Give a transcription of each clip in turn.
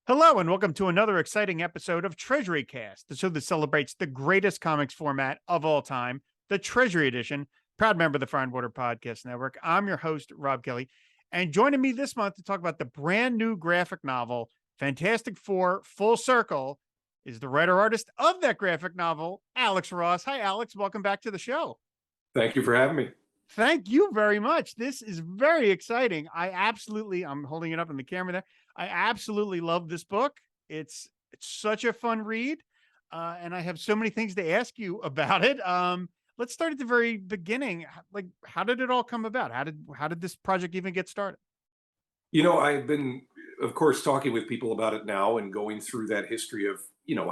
Hello, and welcome to another exciting episode of TreasuryCast, the show that celebrates the greatest comics format of all time, the Treasury Edition. Proud member of the Fire and Water Podcast Network. I'm your host, Rob Kelly, and joining me this month to talk about the brand new graphic novel, Fantastic Four Full Circle, is the writer-artist of that graphic novel, Alex Ross. Hi, Alex. Welcome back to the show. Thank you for having me. Thank you very much. This is very exciting. I'm holding it up in the camera there. I absolutely love this book. It's such a fun read. And I have so many things to ask you about it. Let's start at the very beginning. Like, how did it all come about? How did this project even get started? I've been, of course, talking with people about it now and going through that history of,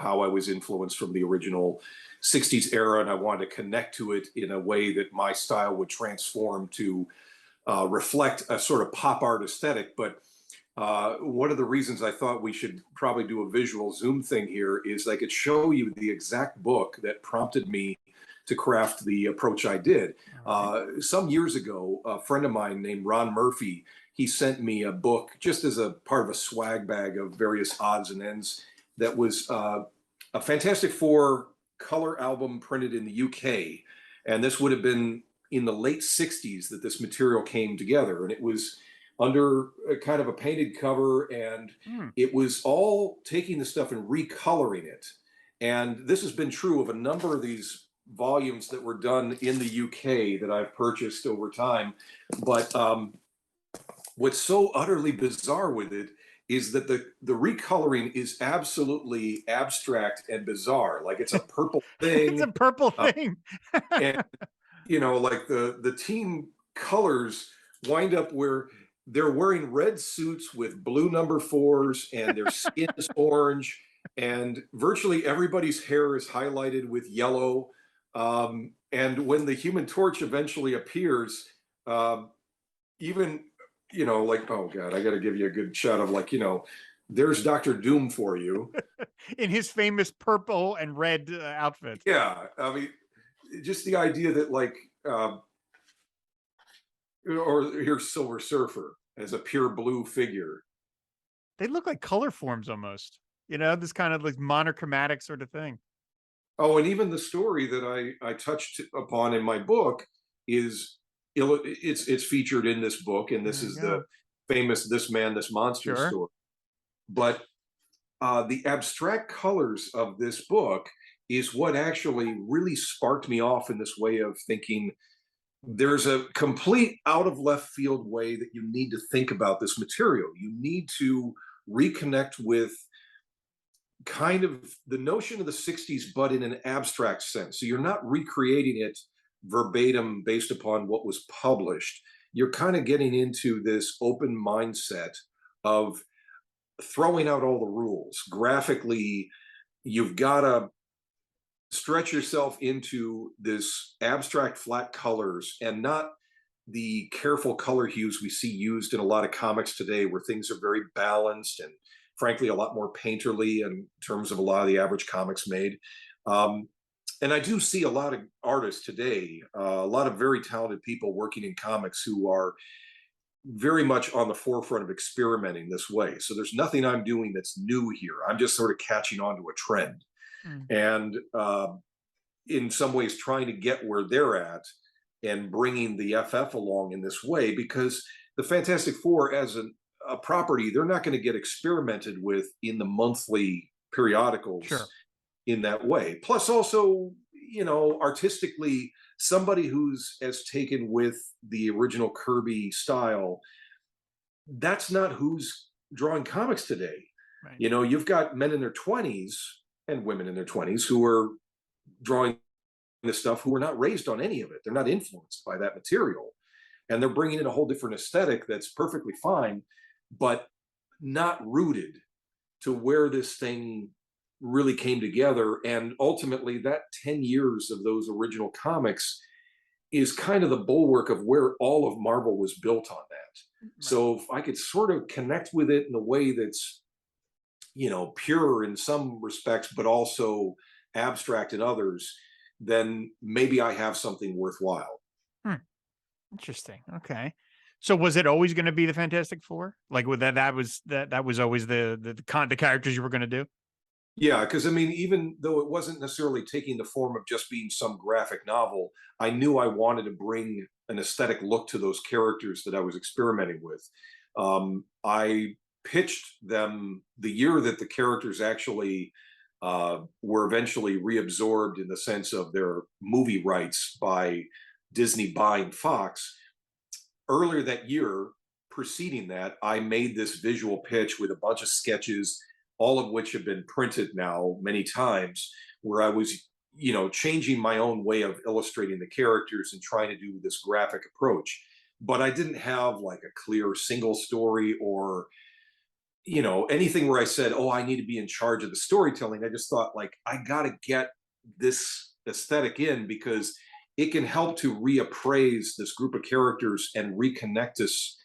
how I was influenced from the original 60s era, and I wanted to connect to it in a way that my style would transform to reflect a sort of pop art aesthetic. But one of the reasons I thought we should probably do a visual Zoom thing here is I could show you the exact book that prompted me to craft the approach I did. Some years ago, a friend of mine named Ron Murphy, he sent me a book just as a part of a swag bag of various odds and ends that was a Fantastic Four color album printed in the UK. And this would have been in the late 60s that this material came together. And it was under a kind of a painted cover, and it was all taking the stuff and recoloring it. And this has been true of a number of these volumes that were done in the UK that I've purchased over time. But what's so utterly bizarre with it is that the recoloring is absolutely abstract and bizarre. Like it's a purple It's thing. a purple thing. And like the team colors wind up where they're wearing red suits with blue number fours and their skin is orange, and virtually everybody's hair is highlighted with yellow. And when the Human Torch eventually appears, even like, oh God, I got to give you a good shot of like, there's Doctor Doom for you In his famous purple and red outfit. Yeah, I mean, just the idea that like, or here's Silver Surfer as a pure blue figure. They look like color forms almost, this kind of like monochromatic sort of thing. Oh, and even the story that I touched upon in my book is it's featured in this book, and this is the famous "This Man, This Monster" story. But the abstract colors of this book is what actually really sparked me off in this way of thinking. There's a complete out of left field way that you need to think about this material. You need to reconnect with kind of the notion of the 60s, but in an abstract sense. So you're not recreating it verbatim based upon what was published. You're kind of getting into this open mindset of throwing out all the rules. Graphically, you've got to stretch yourself into this abstract flat colors and not the careful color hues we see used in a lot of comics today, where things are very balanced and frankly a lot more painterly in terms of a lot of the average comics made. And I do see a lot of artists today, a lot of very talented people working in comics who are very much on the forefront of experimenting this way. So there's nothing I'm doing that's new here. I'm just sort of catching on to a trend. And in some ways trying to get where they're at and bringing the FF along in this way, because the Fantastic Four as a property, they're not going to get experimented with in the monthly periodicals in that way. Plus also, artistically, somebody who's as taken with the original Kirby style, that's not who's drawing comics today. Right. You've got men in their 20s and women in their 20s who are drawing this stuff who are not raised on any of it. They're not influenced by that material. And they're bringing in a whole different aesthetic that's perfectly fine, but not rooted to where this thing really came together. And ultimately, that 10 years of those original comics is kind of the bulwark of where all of Marvel was built on that. Right. So if I could sort of connect with it in a way that's, pure in some respects, but also abstract in others, then maybe I have something worthwhile. Interesting. Okay. So was it always going to be the Fantastic Four? Like with that was always the characters you were going to do? Yeah, because I mean, even though it wasn't necessarily taking the form of just being some graphic novel, I knew I wanted to bring an aesthetic look to those characters that I was experimenting with. I pitched them the year that the characters actually were eventually reabsorbed in the sense of their movie rights by Disney buying Fox. Earlier that year, preceding that, I made this visual pitch with a bunch of sketches, all of which have been printed now many times, where I was, changing my own way of illustrating the characters and trying to do this graphic approach. But I didn't have like a clear single story or, anything where I said, oh, I need to be in charge of the storytelling. I just thought, like, I got to get this aesthetic in because it can help to reappraise this group of characters and reconnect us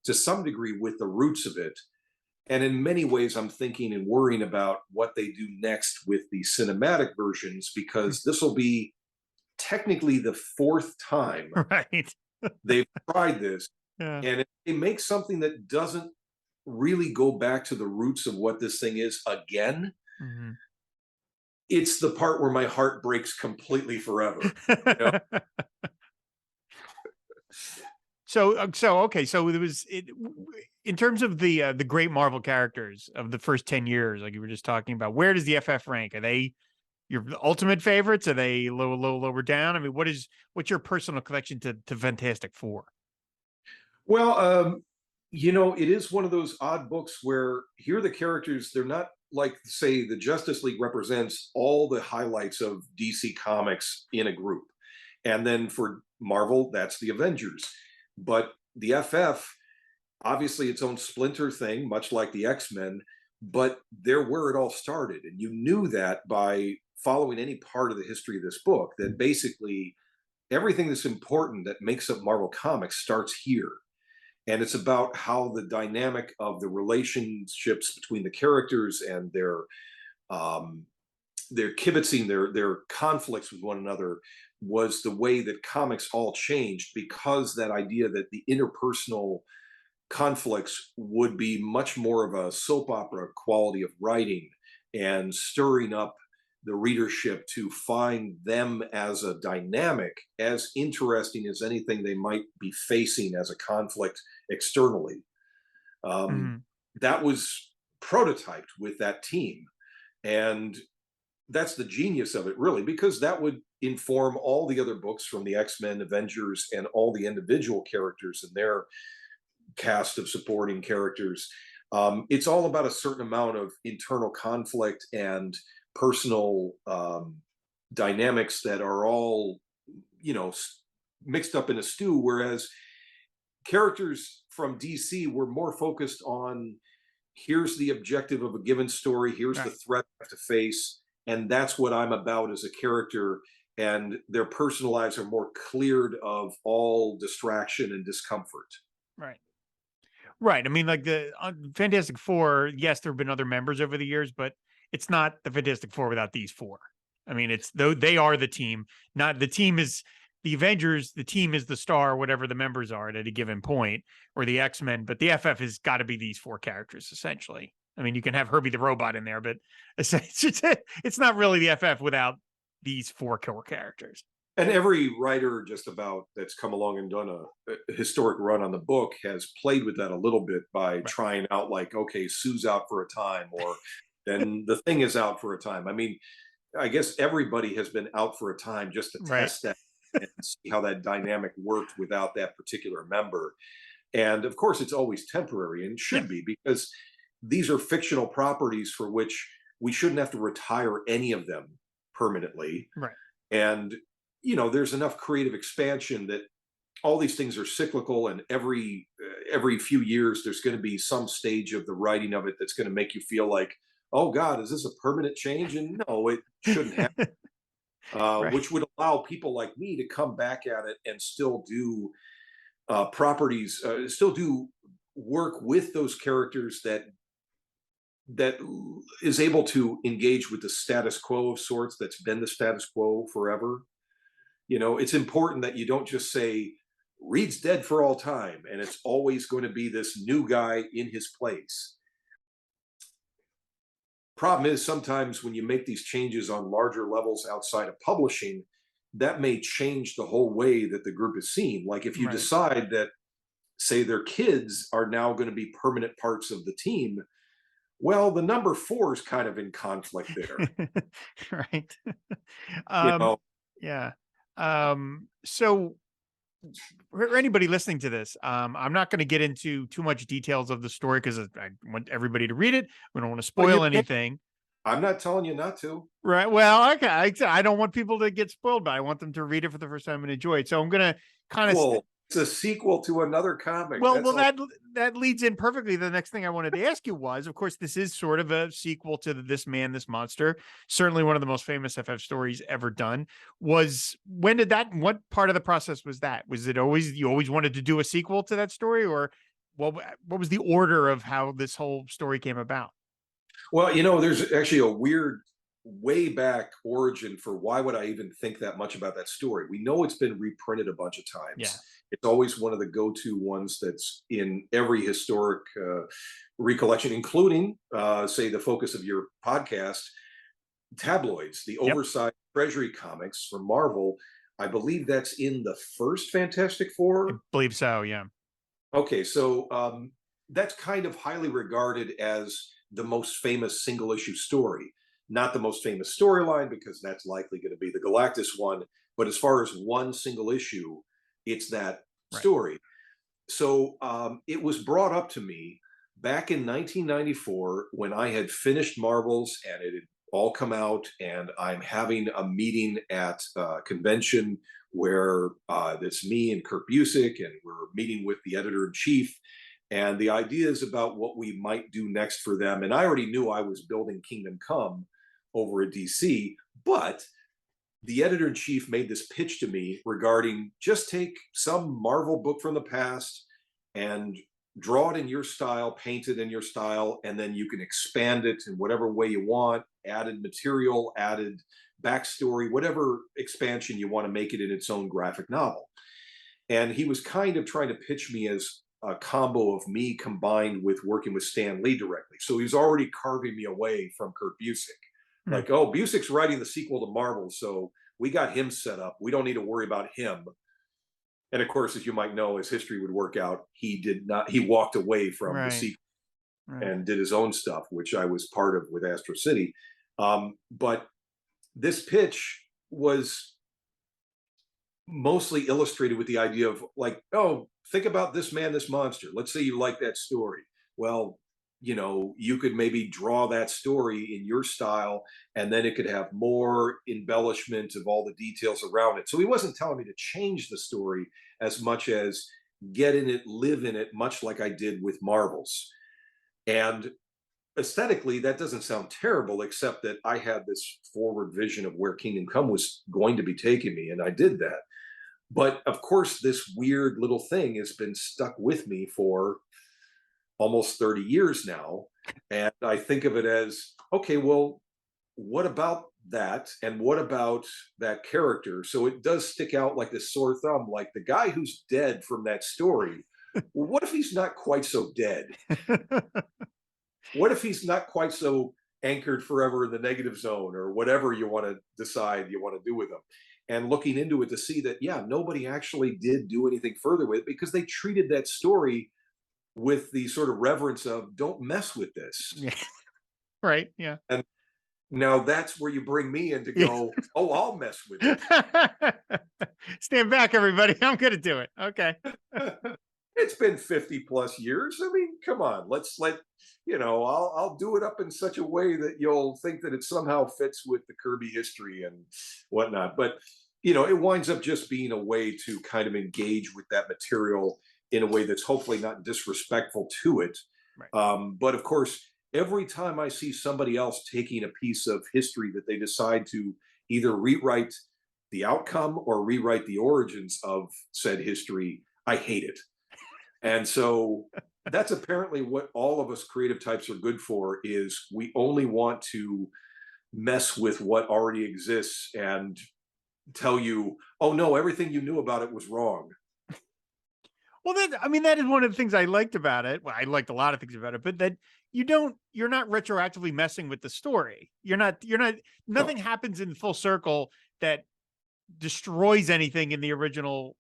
to some degree with the roots of it. And in many ways, I'm thinking and worrying about what they do next with the cinematic versions, because this will be technically the fourth time Right. they've tried this. Yeah. And if they make something that doesn't really go back to the roots of what this thing is again, Mhm. it's the part where my heart breaks completely forever. You know? So okay, so it was in terms of the great Marvel characters of the first 10 years, like you were just talking about. Where does the FF rank? Are they your ultimate favorites? Are they lower down? I mean, what's your personal connection to Fantastic Four? Well, it is one of those odd books where here are the characters, they're not like, say, the Justice League represents all the highlights of DC Comics in a group. And then for Marvel, that's the Avengers. But the FF, obviously its own splinter thing, much like the X-Men, but they're where it all started. And you knew that by following any part of the history of this book, that basically everything that's important that makes up Marvel Comics starts here. And it's about how the dynamic of the relationships between the characters and their kibitzing, their conflicts with one another, was the way that comics all changed, because that idea that the interpersonal conflicts would be much more of a soap opera quality of writing and stirring up the readership to find them as a dynamic as interesting as anything they might be facing as a conflict externally. Um, Mhm. that was prototyped with that team. And that's the genius of it, really, because that would inform all the other books from the X-Men, Avengers, and all the individual characters and their cast of supporting characters. It's all about a certain amount of internal conflict and personal dynamics that are all, mixed up in a stew. Whereas characters from DC were more focused on, here's the objective of a given story, here's the Right. threat I have to face, and that's what I'm about as a character. And their personal lives are more cleared of all distraction and discomfort. Right. Right. I mean, like the Fantastic Four, yes, there have been other members over the years, but it's not the Fantastic Four without these four. I mean, it's though they are the team, not the team is the Avengers, the team is the star, whatever the members are at a given point, or the X-Men, but the FF has got to be these four characters essentially. I mean, you can have Herbie the robot in there, but it's not really the FF without these four core characters. And every writer just about that's come along and done a historic run on the book has played with that a little bit by Right. trying out, like, okay, Sue's out for a time, or then the thing is out for a time. I mean, I guess everybody has been out for a time just to Right. test that and see how that dynamic worked without that particular member. And of course, it's always temporary and Yeah. should be, because these are fictional properties for which we shouldn't have to retire any of them permanently. Right. And there's enough creative expansion that all these things are cyclical, and every few years there's going to be some stage of the writing of it that's going to make you feel like, oh god, is this a permanent change? And no, it shouldn't have. Right. Which would allow people like me to come back at it and still do properties, still do work with those characters that is able to engage with the status quo of sorts, that's been the status quo forever. It's important that you don't just say, Reed's dead for all time, and it's always going to be this new guy in his place. Problem is, sometimes when you make these changes on larger levels outside of publishing, that may change the whole way that the group is seen. Like if you Right. decide that, say, their kids are now going to be permanent parts of the team, well, the number 4 is kind of in conflict there. Right. You um, know, yeah. So for anybody listening to this, I'm not going to get into too much details of the story because I want everybody to read it. We don't want to well, spoil anything. I'm not telling you not to. Right. Well, okay. I don't want people to get spoiled, but I want them to read it for the first time and enjoy it. So I'm going to kind of Well, it's a sequel to another comic. well, That's well, all. that leads in perfectly. The next thing I wanted to ask you was, of course, this is sort of a sequel to This Man, This Monster. Certainly one of the most famous FF stories ever done. When did that? What part of the process was that? Was it always you always wanted to do a sequel to that story, or what was the order of how this whole story came about? Well, there's actually a weird way back origin for why would I even think that much about that story. We know it's been reprinted a bunch of Yeah. times. It's always one of the go-to ones that's in every historic recollection, including, say, the focus of your podcast, tabloids, the Yep. oversized Treasury comics from Marvel. I believe that's in the first Fantastic I Four. believe so. Yeah. Okay, so that's kind of highly regarded as the most famous single issue story. Not the most famous storyline, because that's likely going to be the Galactus one. But as far as one single issue, it's that Right. story. So it was brought up to me back in 1994 when I had finished Marvels and it had all come out, and I'm having a meeting at a convention where it's me and Kurt Busiek, and we're meeting with the editor in chief. And the idea is about what we might do next for them. And I already knew I was building Kingdom Come over at DC, but the editor in chief made this pitch to me regarding just take some Marvel book from the past and draw it in your style, paint it in your style, and then you can expand it in whatever way you want, added material, added backstory, whatever expansion you want to make it in its own graphic novel. And he was kind of trying to pitch me as a combo of me combined with working with Stan Lee directly. So he was already carving me away from Kurt Busiek. Hmm. Like, oh, Busiek's writing the sequel to Marvel, so we got him set up. We don't need to worry about him. And of course, as you might know, as history would work out, he did not. He walked away from the Right. sequel Right. and did his own stuff, which I was part of with Astro City. But this pitch was mostly illustrated with the idea of like, oh, think about This Man, This Monster. Let's say you like that story. Well, you could maybe draw that story in your style, and then it could have more embellishment of all the details around it. So he wasn't telling me to change the story as much as get in it, live in it, much like I did with Marvels. And aesthetically, that doesn't sound terrible, except that I had this forward vision of where Kingdom Come was going to be taking me, and I did that. But of course, this weird little thing has been stuck with me for almost 30 years now. And I think of it as, okay, well, what about that? And what about that character? So it does stick out like this sore thumb, like the guy who's dead from that story. Well, what if he's not quite so dead? What if he's not quite so anchored forever in the negative zone, or whatever you want to decide you want to do with him? And looking into it to see that, yeah, nobody actually did do anything further with it because they treated that story with the sort of reverence of don't mess with this. Yeah. Right. Yeah. And now that's where you bring me in to go, oh, I'll mess with it. Stand back, everybody. I'm going to do it. Okay. It's been 50 plus years. I mean, come on, I'll do it up in such a way that you'll think that it somehow fits with the Kirby history and whatnot. But, it winds up just being a way to kind of engage with that material in a way that's hopefully not disrespectful to it. Right. But of course, every time I see somebody else taking a piece of history that they decide to either rewrite the outcome or rewrite the origins of said history, I hate it. And so that's apparently what all of us creative types are good for, is we only want to mess with what already exists and tell you, oh no, everything you knew about it was wrong. Well, I mean, that is one of the things I liked about it. Well, I liked a lot of things about it, but that you're not retroactively messing with the story. Nothing No, happens in full circle that destroys anything in the original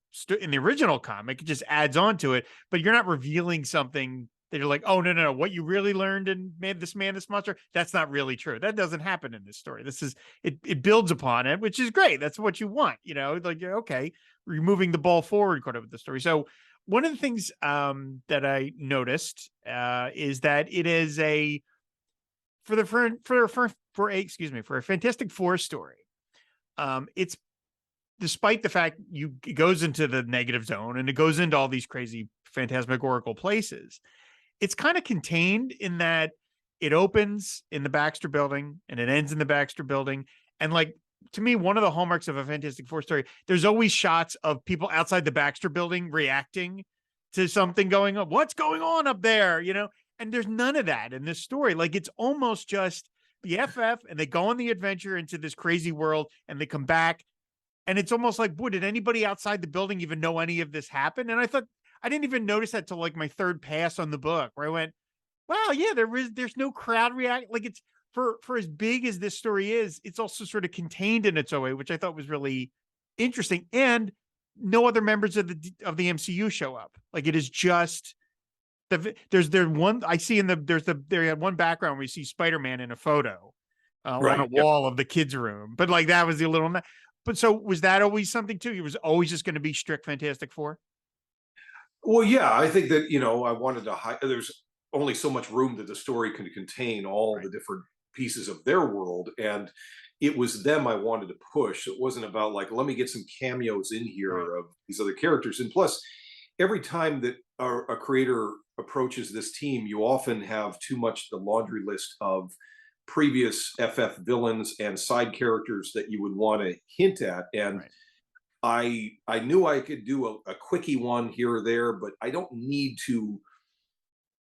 comic. It just adds on to it, but you're not revealing something that you're like, oh no, what you really learned and made this man this monster, that's not really true. That doesn't happen in this story. This is it builds upon it, which is great. That's what you want, like, you're okay, you're moving the ball forward kind of with the story. So one of the things that I noticed is that it is a for a Fantastic Four story. It's despite the fact it goes into the negative zone and it goes into all these crazy phantasmagorical places, it's kind of contained in that it opens in the Baxter building and it ends in the Baxter building. And like, to me, one of the hallmarks of a Fantastic Four story, there's always shots of people outside the Baxter building reacting to something going on. What's going on up there? And there's none of that in this story. Like, it's almost just the FF and they go on the adventure into this crazy world and they come back. And it's almost like, boy, did anybody outside the building even know any of this happened? And I thought, I didn't even notice that till like my third pass on the book, where I went, wow, yeah, there's no crowd react. Like, it's for as big as this story is, it's also sort of contained in its own way, which I thought was really interesting. And no other members of the MCU show up. Like, it is just there's one I see there had one background where you see Spider-Man in a photo on a right? Yeah. wall of the kids' room, but like that was the little. But so was that always something too? It was always just going to be strict Fantastic Four? Well, yeah, I think that I wanted to hide. There's only so much room that the story can contain all Right. the different pieces of their world, and it was them I wanted to push. It wasn't about like, let me get some cameos in Right. here of these other characters. And plus, every time that a creator approaches this team, you often have too much the laundry list of previous FF villains and side characters that you would want to hint at. And Right. I knew I could do a quickie one here or there, but I don't need to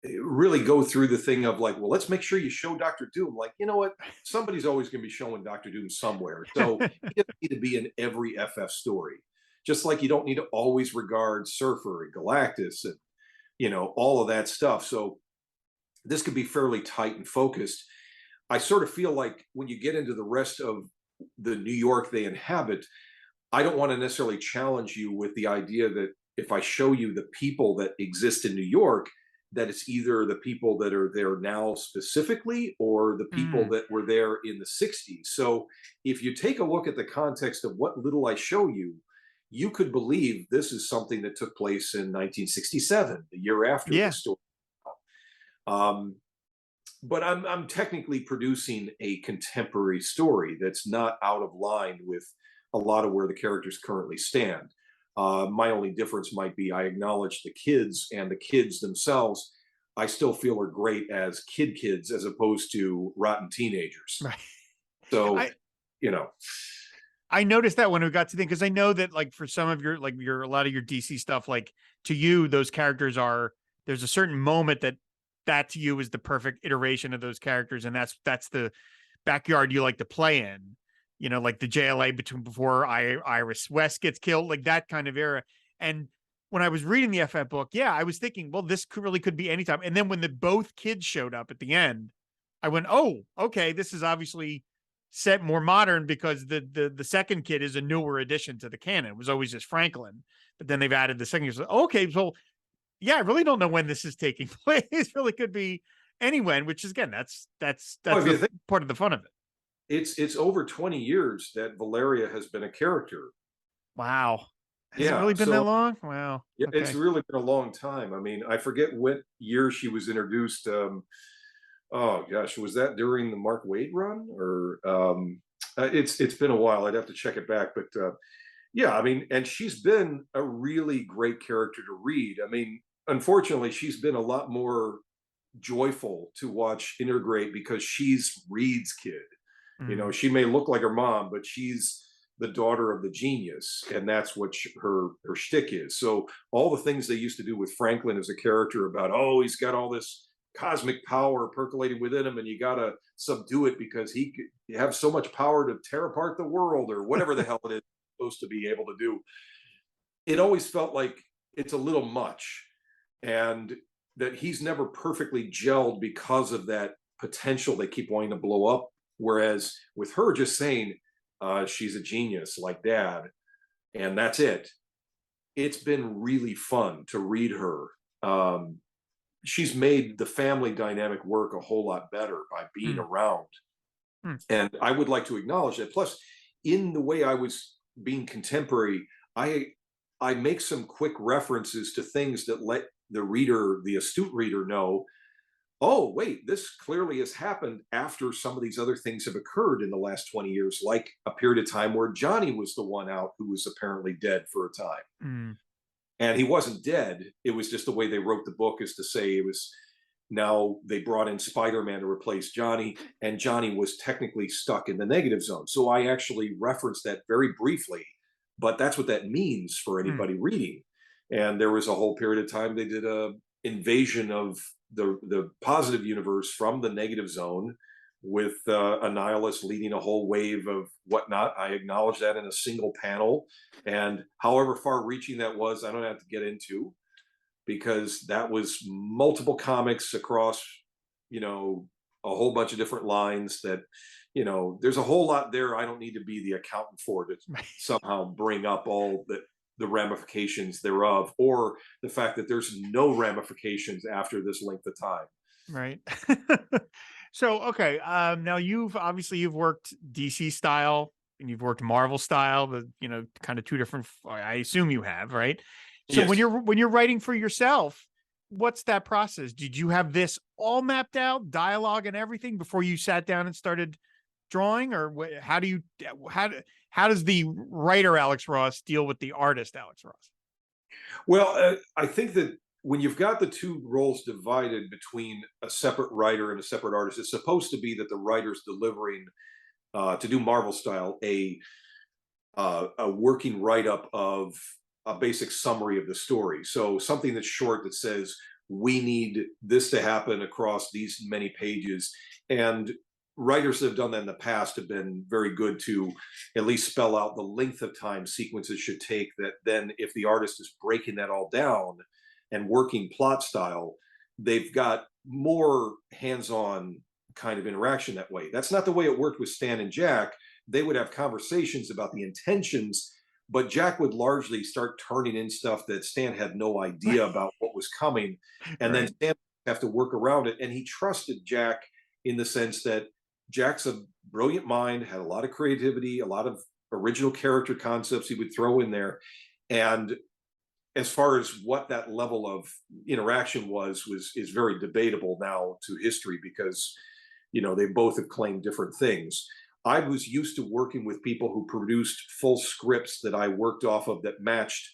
really go through the thing of like, well, let's make sure you show Doctor Doom. Like, you know what? Somebody's always going to be showing Doctor Doom somewhere. So he doesn't need to be in every FF story. Just like you don't need to always regard Surfer and Galactus and all of that stuff. So this could be fairly tight and focused. I sort of feel like when you get into the rest of the New York they inhabit, I don't want to necessarily challenge you with the idea that if I show you the people that exist in New York, that it's either the people that are there now specifically or the people Mm, that were there in the 60s. So if you take a look at the context of what little I show you, you could believe this is something that took place in 1967, the year after the yeah. story. Um, but I'm technically producing a contemporary story that's not out of line with a lot of where the characters currently stand. My only difference might be I acknowledge the kids, and the kids themselves I still feel are great as kids as opposed to rotten teenagers. Right. So, I you know, I noticed that when we got to think, because I know that like for some of your a lot of your DC stuff, like to you, those characters there's a certain moment that to you is the perfect iteration of those characters, and that's the backyard you like to play in. Like the JLA before Iris West gets killed, like that kind of era. And when I was reading the FF book, yeah, I was thinking, well, this could be anytime. And then when the both kids showed up at the end, I went, oh, okay, this is obviously set more modern because the second kid is a newer addition to the canon. It was always just Franklin, but then they've added the second. So, okay, so yeah, I really don't know when this is taking place. It really could be anywhen, which is again, that's well, if you the think part of the fun of it. it's over 20 years that Valeria has been a character. Wow. Has it Yeah. really been that So long? Wow. yeah, it's Okay. really been a long time. I mean, I forget what year she was introduced. Oh gosh, was that during the Mark Wade run or it's been a while. I'd have to check it back, but yeah, I mean, and she's been a really great character to read. I mean, unfortunately, she's been a lot more joyful to watch integrate because she's Reed's kid. Mm, She may look like her mom, but she's the daughter of the genius, and that's what her shtick is. So all the things they used to do with Franklin as a character about, oh, he's got all this cosmic power percolating within him, and you gotta subdue it because he could have so much power to tear apart the world or whatever the hell it is supposed to be able to do. It always felt like it's a little much, and that he's never perfectly gelled because of that potential they keep wanting to blow up. Whereas with her just saying she's a genius like dad, and that's it. It's been really fun to read her. Um, she's made the family dynamic work a whole lot better by being Mm, around. mm, And I would like to acknowledge that. Plus, in the way I was being contemporary, I I make some quick references to things that let the reader, the astute reader, know, oh, wait, this clearly has happened after some of these other things have occurred in the last 20 years, like a period of time where Johnny was the one out who was apparently dead for a time. mm. And he wasn't dead. It was just the way they wrote the book, is to say it was, now they brought in Spider-Man to replace Johnny, and Johnny was technically stuck in the negative zone. So I actually referenced that very briefly, but that's what that means for Mm. anybody reading. And there was a whole period of time they did a invasion of the positive universe from the negative zone, with Annihilus leading a whole wave of whatnot. I acknowledge that in a single panel, and however far reaching that was, I don't have to get into, because that was multiple comics across, you know, a whole bunch of different lines that, there's a whole lot there. I don't need to be the accountant for to somehow bring up all the ramifications thereof, or the fact that there's no ramifications after this length of time. Right. So, okay. Now you've worked DC style and you've worked Marvel style, the, kind of two different, I assume you have, right? So when Yes. you're writing for yourself, what's that process? Did you have this all mapped out, dialogue and everything before you sat down and started drawing, or how do you, how does the writer Alex Ross deal with the artist Alex Ross? Well, I think that when you've got the two roles divided between a separate writer and a separate artist, it's supposed to be that the writer's delivering, to do Marvel style, a working write up of a basic summary of the story. So something that's short, that says, we need this to happen across these many pages. And writers that have done that in the past have been very good to at least spell out the length of time sequences should take. That then, if the artist is breaking that all down and working plot style, they've got more hands-on kind of interaction that way. That's not the way it worked with Stan and Jack. They would have conversations about the intentions, but Jack would largely start turning in stuff that Stan had no idea about what was coming, and then Right. Stan would have to work around it. And he trusted Jack in the sense that Jack's a brilliant mind, had a lot of creativity, a lot of original character concepts he would throw in there. And as far as what that level of interaction was is very debatable now to history, because they both have claimed different things. I was used to working with people who produced full scripts that I worked off of, that matched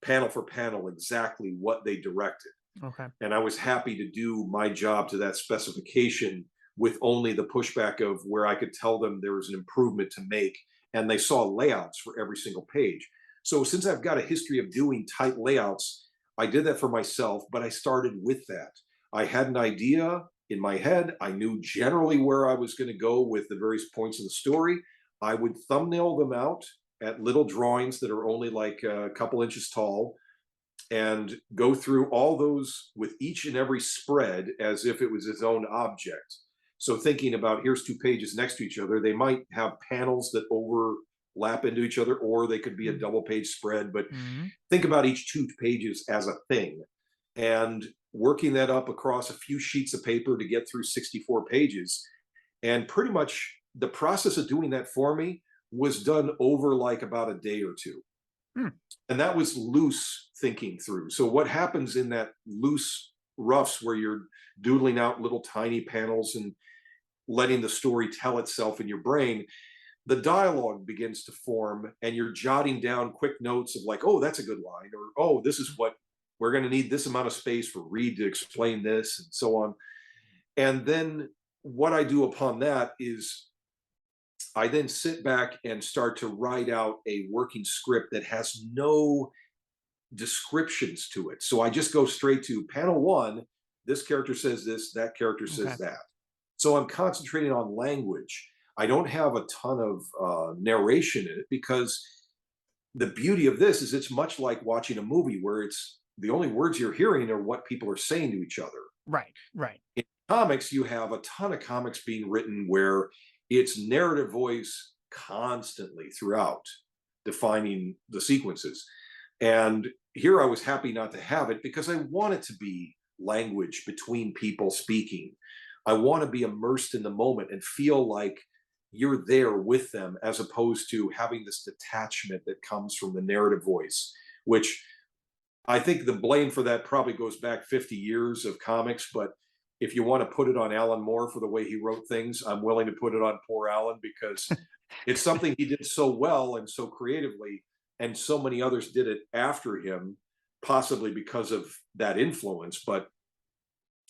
panel for panel exactly what they directed. Okay. And I was happy to do my job to that specification, with only the pushback of where I could tell them there was an improvement to make, and they saw layouts for every single page. So since I've got a history of doing tight layouts, I did that for myself, but I started with that. I had an idea in my head. I knew generally where I was going to go with the various points of the story. I would thumbnail them out at little drawings that are only like a couple inches tall, and go through all those with each and every spread as if it was its own object. So thinking about, here's two pages next to each other, they might have panels that overlap into each other, or they could be a double page spread, but Mm-hmm. think about each two pages as a thing, and working that up across a few sheets of paper to get through 64 pages. And pretty much the process of doing that for me was done over like about a day or two. Hmm. And that was loose thinking through. So what happens in that loose roughs, where you're doodling out little tiny panels and letting the story tell itself in your brain, the dialogue begins to form, and you're jotting down quick notes of like, oh, that's a good line, or oh, this is what we're going to need, this amount of space for Reed to explain this, and so on. And then what I do upon that is I then sit back and start to write out a working script that has no descriptions to it. So I just go straight to panel one. This character says this, that character Okay. says that. So I'm concentrating on language. I don't have a ton of narration in it, because the beauty of this is it's much like watching a movie, where it's the only words you're hearing are what people are saying to each other. Right. Right. In comics, you have a ton of comics being written where it's narrative voice constantly throughout defining the sequences. And here I was happy not to have it because I want it to be language between people speaking. I want to be immersed in the moment and feel like you're there with them, as opposed to having this detachment that comes from the narrative voice, which I think the blame for that probably goes back 50 years of comics. But if you want to put it on Alan Moore for the way he wrote things, I'm willing to put it on poor Alan, because it's something he did so well and so creatively, and so many others did it after him, possibly because of that influence. But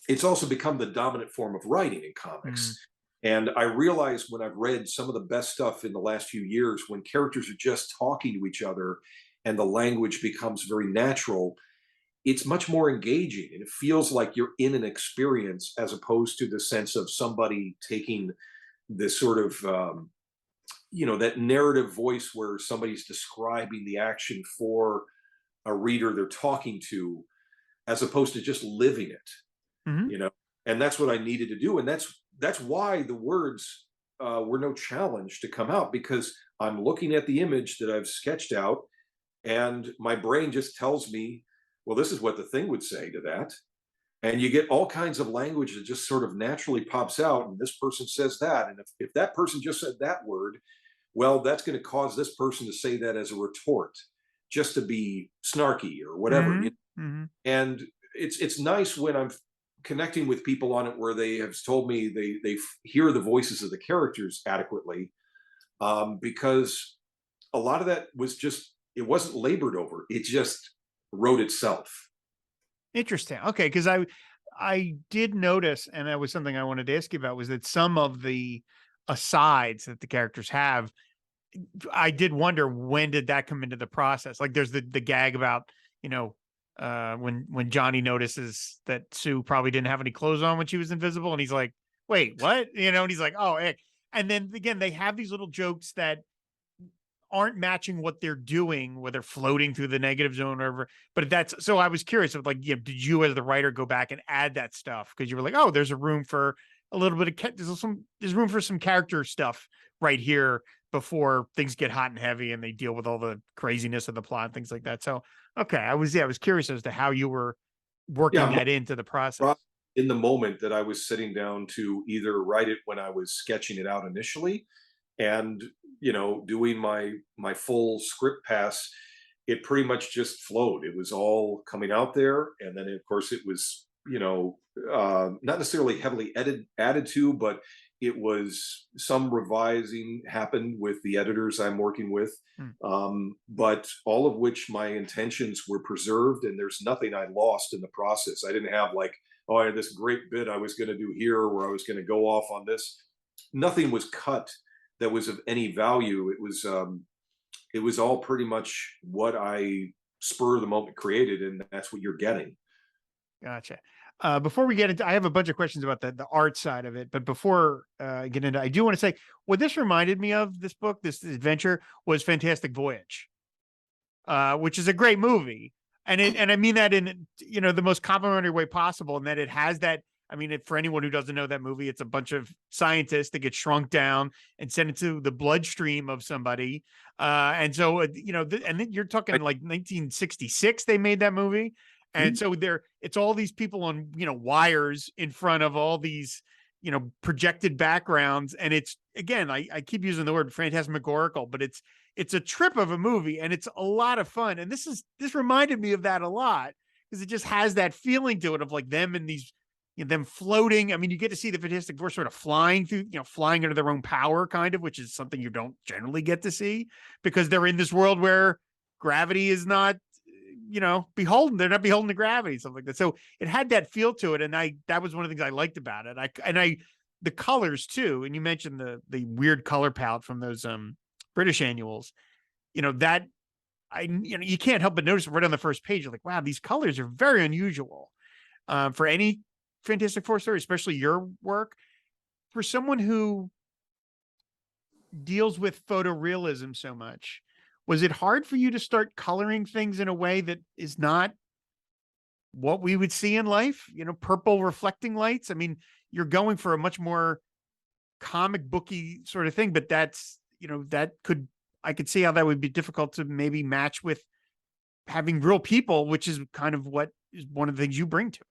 it's also become the dominant form of writing in Mm. comics. And I realize when I've read some of the best stuff in the last few years, when characters are just talking to each other and the language becomes very natural, it's much more engaging and it feels like you're in an experience, as opposed to the sense of somebody taking this sort of that narrative voice where somebody's describing the action for a reader they're talking to, as opposed to just living it, Hmm. you know and that's what I needed to do. And that's why the words were no challenge to come out, because I'm looking at the image that I've sketched out, and my brain just tells me, well, this is what the thing would say to that. And you get all kinds of language that just sort of naturally pops out, and this person says that, and if that person just said that word, well, that's going to cause this person to say that as a retort, just to be snarky or whatever. Hmm. Hmm. And it's nice when I'm connecting with people on it, where they have told me they hear the voices of the characters adequately, because a lot of that was just, it wasn't labored over, it just wrote itself. Interesting. Okay, because I did notice, and that was something I wanted to ask you about, was that some of the asides that the characters have, I did wonder, when did that come into the process? Like there's the gag about, you know, when Johnny notices that Sue probably didn't have any clothes on when she was invisible, and he's like, wait, what? And he's like, oh, eh. And then again, they have these little jokes that aren't matching what they're doing, where they're floating through the negative zone or whatever. But that's, so I was curious of, like, did you as the writer go back and add that stuff? Because you were like, oh, there's a room for a little bit of, there's room for some character stuff right here before things get hot and heavy and they deal with all the craziness of the plot and things like that. So, okay. I was curious as to how you were working Yeah, that into the process. pro- in the moment that I was sitting down to either write it when I was sketching it out initially, and doing my full script pass, it pretty much just flowed. It was all coming out there, and then of course it was not necessarily heavily added to, but it was some revising happened with the editors I'm working with, Hmm. but all of which my intentions were preserved, and there's nothing I lost in the process. I didn't have like, oh, I had this great bit I was going to do here, where I was going to go off on this. Nothing was cut that was of any value. It was all pretty much what I spur of the moment created, and that's what you're getting. Gotcha. Before we get into, I have a bunch of questions about the art side of it, but before I get into, I do want to say what this reminded me of. This book, this adventure, was Fantastic Voyage, which is a great movie, and I mean that in the most complimentary way possible, and that it has that. I mean, for anyone who doesn't know that movie, it's a bunch of scientists that get shrunk down and sent into the bloodstream of somebody, and so and then you're talking like 1966 they made that movie, and so it's all these people on wires in front of all these projected backgrounds, and it's, again, I keep using the word phantasmagorical, but it's a trip of a movie, and it's a lot of fun. And this reminded me of that a lot, because it just has that feeling to it of like them in these, them floating. I mean, you get to see the Fantastic Four sort of flying through, flying under their own power, kind of, which is something you don't generally get to see, because they're in this world where gravity is not, beholden. They're not beholden to gravity, something like that. So it had that feel to it, and that was one of the things I liked about it. The colors too, and you mentioned the weird color palette from those British annuals. That you can't help but notice right on the first page. You're like, wow, these colors are very unusual for any Fantastic Four story, especially your work. For someone who deals with photorealism so much, was it hard for you to start coloring things in a way that is not what we would see in life, purple reflecting lights. I mean, you're going for a much more comic booky sort of thing, but I could see how that would be difficult to maybe match with having real people, which is kind of what is one of the things you bring to it.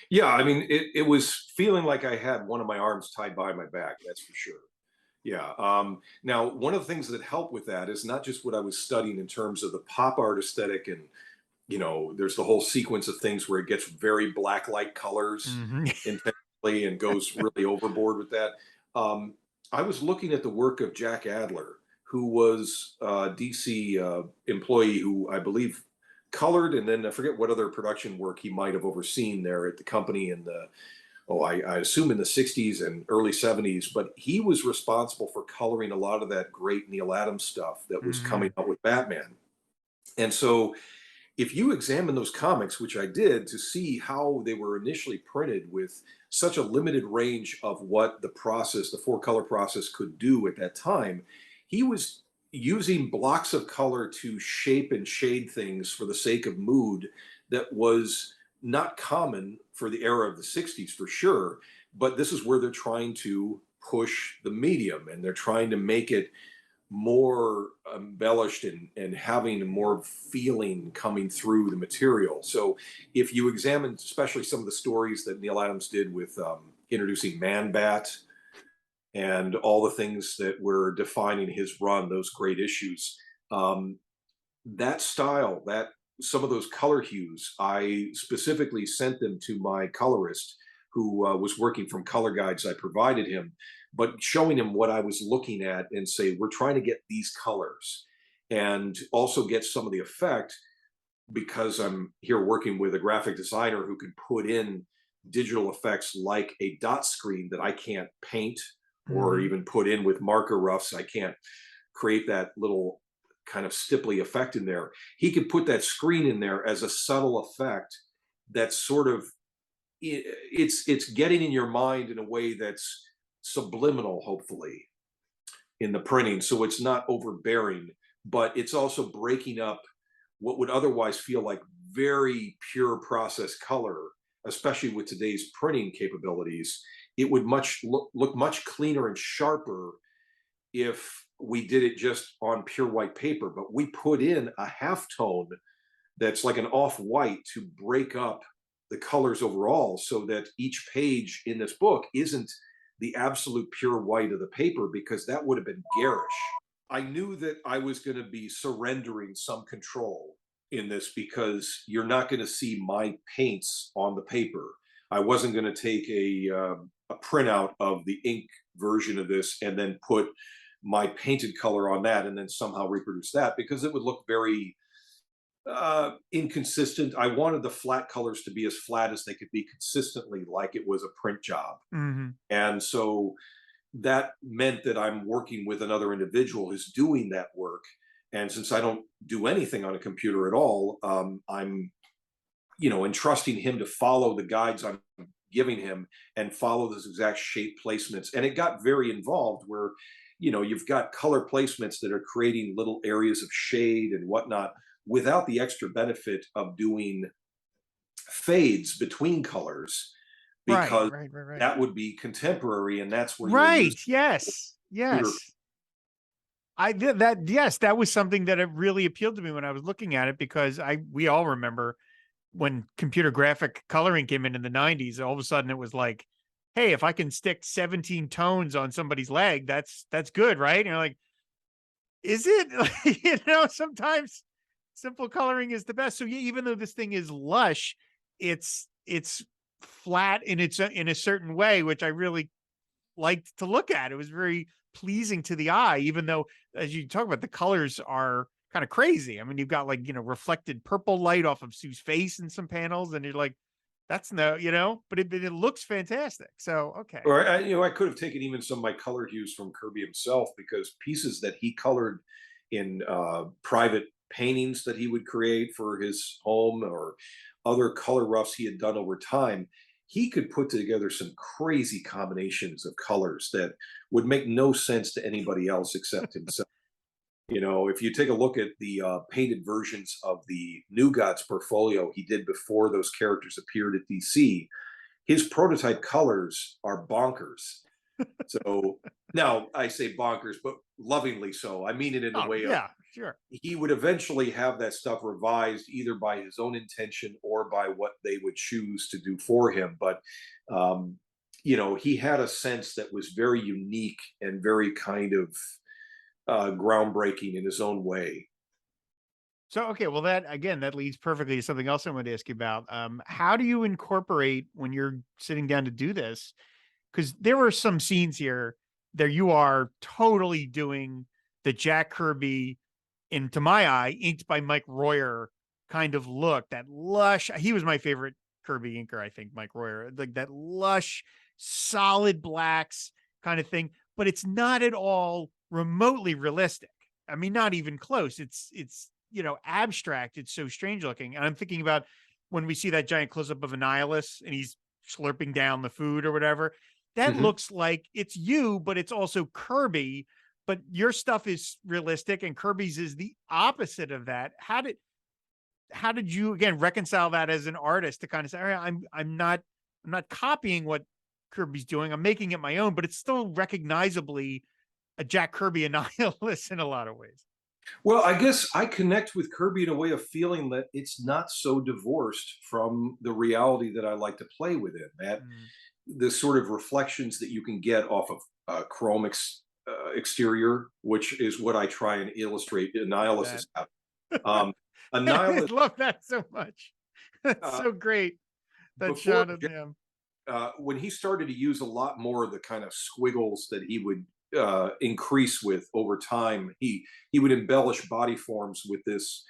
Yeah, I mean, it was feeling like I had one of my arms tied behind my back, that's for sure. Yeah. Now, one of the things that helped with that is not just what I was studying in terms of the pop art aesthetic, and there's the whole sequence of things where it gets very black light colors Mhm. intentionally and goes really overboard with that. Um, I was looking at the work of Jack Adler, who was a DC employee who I believe colored, and then I forget what other production work he might have overseen there at the company in the I assume in the 60s and early 70s, but he was responsible for coloring a lot of that great Neil Adams stuff that was coming Mhm. out with Batman. And so if you examine those comics, which I did, to see how they were initially printed with such a limited range of what the four color process could do at that time, he was using blocks of color to shape and shade things for the sake of mood that was not common for the era of the 60s for sure. But this is where they're trying to push the medium, and they're trying to make it more embellished and having more feeling coming through the material. So if you examine especially some of the stories that Neil Adams did with introducing Man Bat and all the things that were defining his run, those great issues, um, that style, that some of those color hues, I specifically sent them to my colorist who was working from color guides I provided him, but showing him what I was looking at and say, we're trying to get these colors and also get some of the effect, because I'm here working with a graphic designer who can put in digital effects like a dot screen that I can't paint or Mhm. even put in with marker roughs. I can't create that little kind of stipply effect in there. He could put that screen in there as a subtle effect that's sort of it's getting in your mind in a way that's subliminal, hopefully, in the printing. So it's not overbearing, but it's also breaking up what would otherwise feel like very pure process color, especially with today's printing capabilities. It would look much cleaner and sharper if we did it just on pure white paper, but we put in a half tone that's like an off white to break up the colors overall, so that each page in this book isn't the absolute pure white of the paper, because that would have been garish. I knew that I was going to be surrendering some control in this, because you're not going to see my paints on the paper. I wasn't going to take a printout of the ink version of this and then put my painted color on that and then somehow reproduce that, because it would look very inconsistent. I wanted the flat colors to be as flat as they could be consistently, like it was a print job. Mhm. And so that meant that I'm working with another individual who's doing that work. And since I don't do anything on a computer at all, I'm, entrusting him to follow the guides I'm giving him and follow those exact shape placements. And it got very involved where, you've got color placements that are creating little areas of shade and whatnot without the extra benefit of doing fades between colors, Right, because right, right, right. that would be contemporary, and that's where you're using Right. Yes. computer. Yes. I did that. Yes, that was something that it really appealed to me when I was looking at it, because we all remember when computer graphic coloring came in the 90s. All of a sudden it was like, hey, if I can stick 17 tones on somebody's leg, that's good, right? And you're like, is it? Sometimes simple coloring is the best. So yeah, even though this thing is lush, it's flat in a certain way, which I really liked to look at. It was very pleasing to the eye, even though, as you talk about, the colors are kind of crazy. I mean, you've got like, reflected purple light off of Sue's face in some panels, and you're like, that's no, but it looks fantastic. So, okay. Or I could have taken even some of my color hues from Kirby himself, because pieces that he colored in private paintings that he would create for his home, or other color roughs he had done over time, he could put together some crazy combinations of colors that would make no sense to anybody else except himself. You know, if you take a look at the painted versions of the New Gods portfolio he did before those characters appeared at DC, his prototype colors are bonkers. So now I say bonkers, but lovingly so. I mean it in the Oh, way of yeah, sure. he would eventually have that stuff revised either by his own intention or by what they would choose to do for him. But um, you know, he had a sense that was very unique and very kind of groundbreaking in his own way. So, okay, well, that again, that leads perfectly to something else I wanted to ask you about. How do you incorporate when you're sitting down to do this? Because there were some scenes here that you are totally doing the Jack Kirby, into my eye, inked by Mike Royer kind of look. That lush. He was my favorite Kirby inker, I think, Mike Royer. Like that lush, solid blacks kind of thing. But it's not at all remotely realistic. I mean, not even close. It's abstract. It's so strange looking. And I'm thinking about when we see that giant close up of Annihilus and he's slurping down the food or whatever. That Mhm. looks like it's you, but it's also Kirby. But your stuff is realistic, and Kirby's is the opposite of that. How did you again reconcile that as an artist to kind of say, all right, I'm not copying what Kirby's doing. I'm making it my own, but it's still recognizably a Jack Kirby Annihilus in a lot of ways. Well, I guess I connect with Kirby in a way of feeling that it's not so divorced from the reality that I like to play within. That Mm, the sort of reflections that you can get off of chrome exterior, which is what I try and illustrate love Annihilus that. is having. Um, I Annihilus, love that so much. That's uh, so great. That before shot of him. when he started to use a lot more of the kind of squiggles that he would increase with over time, he would embellish body forms with this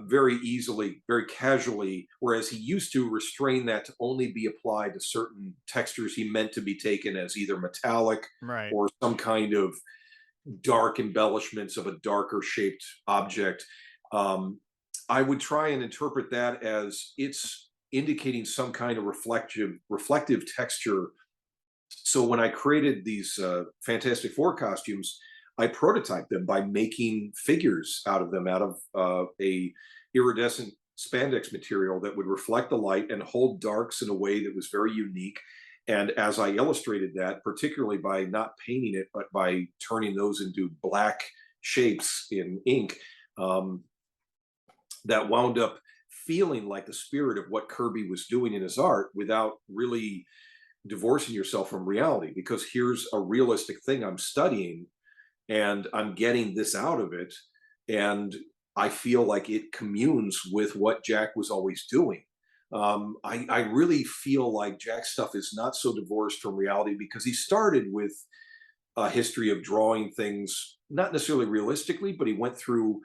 very easily, very casually, whereas he used to restrain that to only be applied to certain textures he meant to be taken as either metallic Right. or some kind of dark embellishments of a darker shaped object. Um, I would try and interpret that as it's indicating some kind of reflective texture. So when I created these Fantastic Four costumes, I prototyped them by making figures out of them, out of a iridescent spandex material that would reflect the light and hold darks in a way that was very unique. And as I illustrated that, particularly by not painting it, but by turning those into black shapes in ink, um, that wound up feeling like the spirit of what Kirby was doing in his art without really divorcing yourself from reality, because here's a realistic thing I'm studying and I'm getting this out of it. And I feel like it communes with what Jack was always doing. I really feel like Jack's stuff is not so divorced from reality because he started with a history of drawing things, not necessarily realistically, but he went through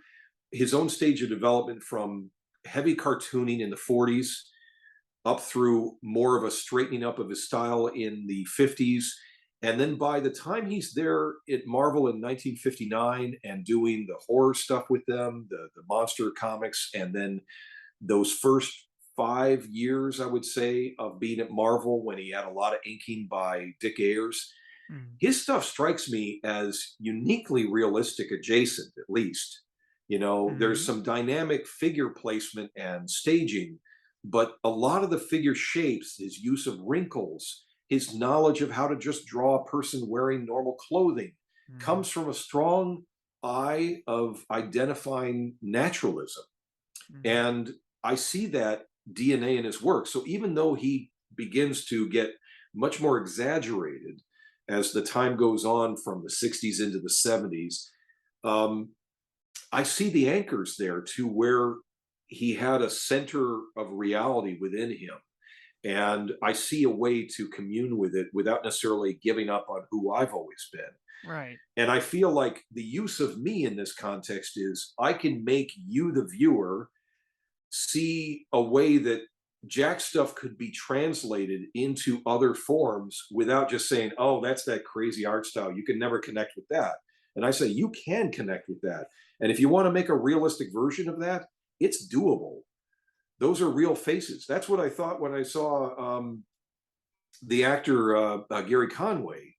his own stage of development from heavy cartooning in the 40s up through more of a straightening up of his style in the 50s. And then by the time he's there at Marvel in 1959 and doing the horror stuff with them, the monster comics, and then those first 5 years, I would say, of being at Marvel when he had a lot of inking by Dick Ayers, Mm, his stuff strikes me as uniquely realistic adjacent, at least. You know, there's mhm. some dynamic figure placement and staging, but a lot of the figure shapes, his use of wrinkles, his knowledge of how to just draw a person wearing normal clothing Mhm, comes from a strong eye of identifying naturalism. mhm. And I see that DNA in his work. So even though he begins to get much more exaggerated as the time goes on from the 60s into the 70s, um, I see the anchors there to where he had a center of reality within him. And I see a way to commune with it without necessarily giving up on who I've always been. Right. And I feel like the use of me in this context is I can make you, the viewer, see a way that Jack stuff could be translated into other forms without just saying, oh, that's that crazy art style. You can never connect with that. And I say, you can connect with that. And if you want to make a realistic version of that, it's doable. Those are real faces. That's what I thought when I saw the actor Gary Conway,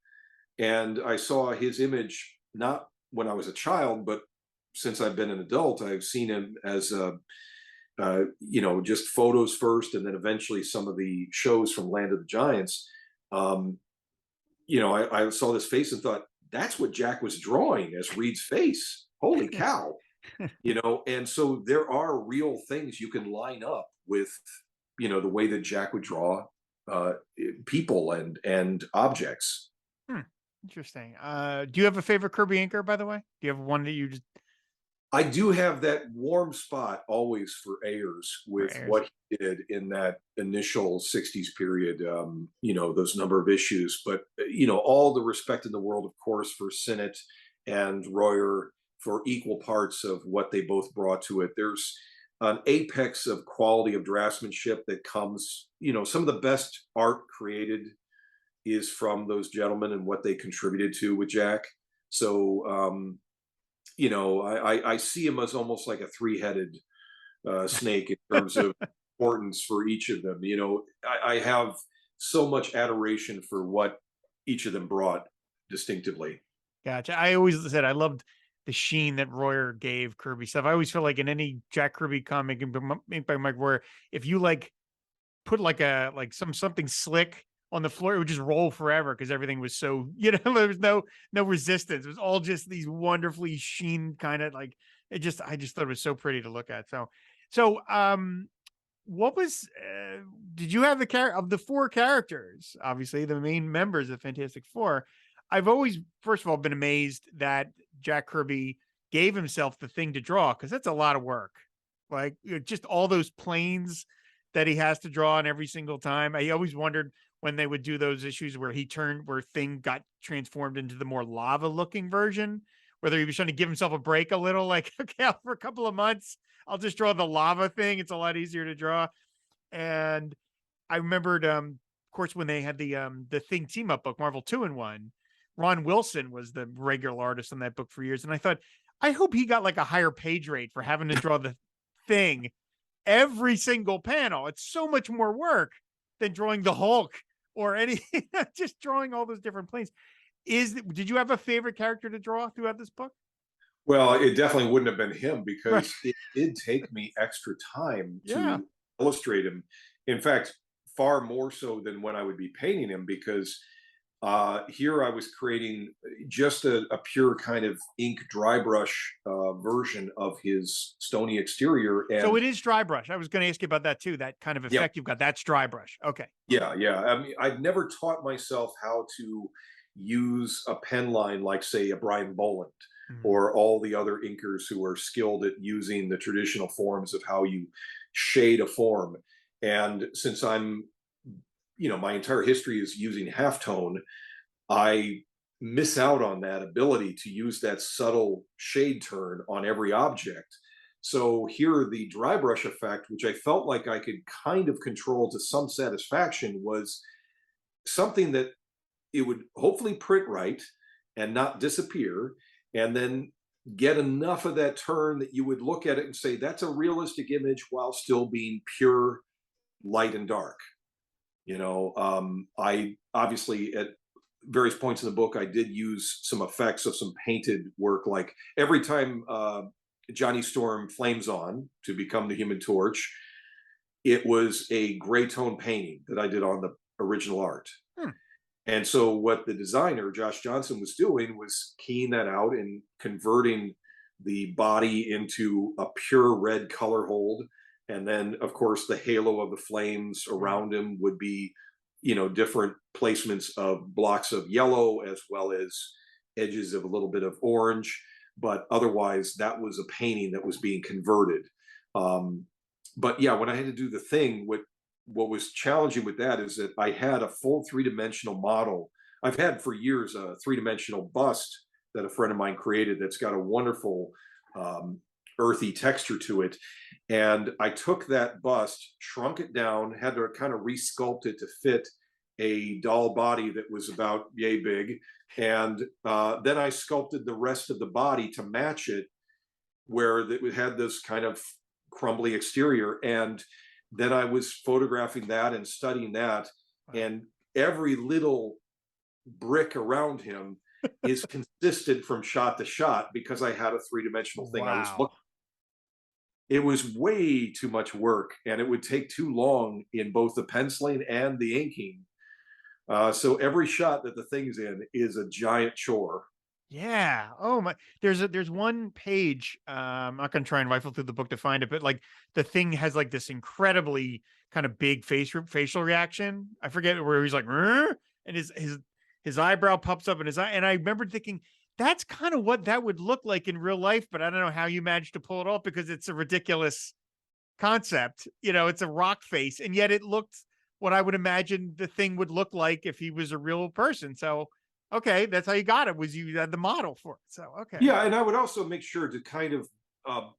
and I saw his image not when I was a child, but since I've been an adult, I've seen him as just photos first, and then eventually some of the shows from Land of the Giants. Um, I saw this face and thought, that's what Jack was drawing as Reed's face. Holy cow. And so there are real things you can line up with, the way that Jack would draw uh, people and objects. Hmm. Interesting. Do you have a favorite Kirby inker, by the way? Do you have one that you just I do have that warm spot always for Ayers for with airs? what he did in that initial 60s period, those number of issues. But, all the respect in the world, of course, for Sinnott and Royer for equal parts of what they both brought to it. There's an apex of quality of draftsmanship that comes, some of the best art created is from those gentlemen and what they contributed to with Jack. So, I see him as almost like a three-headed snake in terms of importance for each of them. I have so much adoration for what each of them brought distinctively. Gotcha. I always said I loved the sheen that Royer gave Kirby stuff. I always feel like in any Jack Kirby comic made by Mike Royer, if you like put something slick on the floor, it would just roll forever because everything was so, there was no resistance. It was all just these wonderfully sheen kind of like I just thought it was so pretty to look at. So what was did you have the character of the four characters, obviously the main members of Fantastic Four? I've always, first of all, been amazed that Jack Kirby gave himself the thing to draw, because that's a lot of work. Like, just all those planes that he has to draw on every single time. I always wondered when they would do those issues where where Thing got transformed into the more lava looking version, whether he was trying to give himself a break a little, like, okay, for a couple of months, I'll just draw the lava thing. It's a lot easier to draw. And I remembered, of course, when they had the Thing team up book, Marvel 2-in-1, Ron Wilson was the regular artist on that book for years. And I thought, I hope he got like a higher page rate for having to draw the Thing every single panel. It's so much more work than drawing the Hulk or anything, just drawing all those different planes. Did you have a favorite character to draw throughout this book? Well, it definitely wouldn't have been him Right. because it did take me extra time Yeah. to illustrate him. In fact, far more so than when I would be painting him, because here I was creating just a pure kind of ink dry brush version of his stony exterior. So And it is dry brush. I was going to ask you about that too. That kind of yeah, effect you've got. That's dry brush. Okay. yeah. I mean, I've never taught myself how to use a pen line like, say, a Brian Boland Mhm. or all the other inkers who are skilled at using the traditional forms of how you shade a form. And since my entire history is using halftone, I miss out on that ability to use that subtle shade turn on every object. So here, the dry brush effect, which I felt like I could kind of control to some satisfaction, was something that it would hopefully print right and not disappear, and then get enough of that turn that you would look at it and say, that's a realistic image while still being pure light and dark. I obviously at various points in the book I did use some effects of some painted work, like every time Johnny Storm flames on to become the Human Torch, it was a gray tone painting that I did on the original art. Hmm. And so what the designer Josh Johnson was doing was keying that out and converting the body into a pure red color hold. And then, of course, the halo of the flames Right. around him would be, different placements of blocks of yellow as well as edges of a little bit of orange. But otherwise, that was a painting that was being converted. Um, but yeah, when I had to do the Thing, what was challenging with that is that I had a full three-dimensional model. I've had for years a three-dimensional bust that a friend of mine created that's got a wonderful earthy texture to it. And I took that bust, shrunk it down, had to kind of resculpt it to fit a doll body that was about yay big. And then I sculpted the rest of the body to match it, where it had this kind of crumbly exterior. And then I was photographing that and studying that. Wow. And every little brick around him is consistent from shot to shot because I had a three-dimensional thing I was Wow. looking. It was way too much work, and it would take too long in both the penciling and the inking. So every shot that the thing's in is a giant chore. Yeah. Oh my. There's one page. I'm not gonna try and rifle through the book to find it, but like the thing has like this incredibly kind of big facial reaction. I forget where he's like, "Rrr," and his eyebrow pops up in his eye. And I remember thinking that's kind of what that would look like in real life, but I don't know how you managed to pull it off because it's a ridiculous concept. It's a rock face, and yet it looked what I would imagine the thing would look like if he was a real person. So, okay, that's how you got it. Was you had the model for it? So, okay, Yeah, and I would also make sure to kind of uh,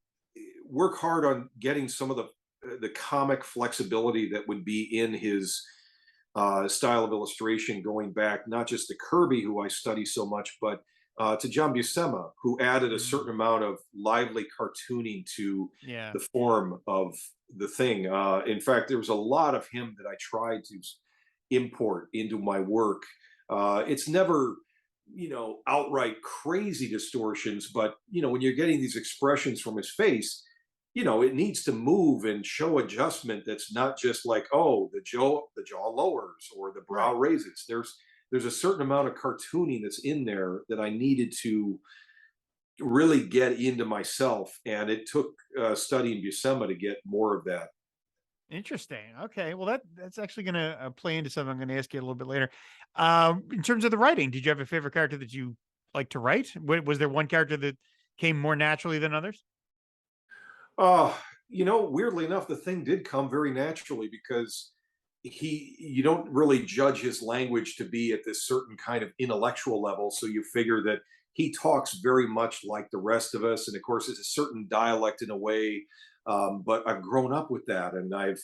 work hard on getting some of the comic flexibility that would be in his style of illustration, going back not just to Kirby, who I study so much, but to John Buscema, who added a certain amount of lively cartooning to yeah, the form of the thing. In fact, there was a lot of him that I tried to import into my work. It's never, outright crazy distortions, but when you're getting these expressions from his face, it needs to move and show adjustment that's not just like, oh, the jaw lowers or the brow right. raises. There's a certain amount of cartooning that's in there that I needed to really get into myself, and it took studying Buscema to get more of that. Interesting. Okay, well that's actually going to play into something I'm going to ask you a little bit later. In terms of the writing, did you have a favorite character that you like to write? Was there one character that came more naturally than others? Uh, weirdly enough, the thing did come very naturally because you don't really judge his language to be at this certain kind of intellectual level. So you figure that he talks very much like the rest of us. And of course, it's a certain dialect in a way. But I've grown up with that, and I've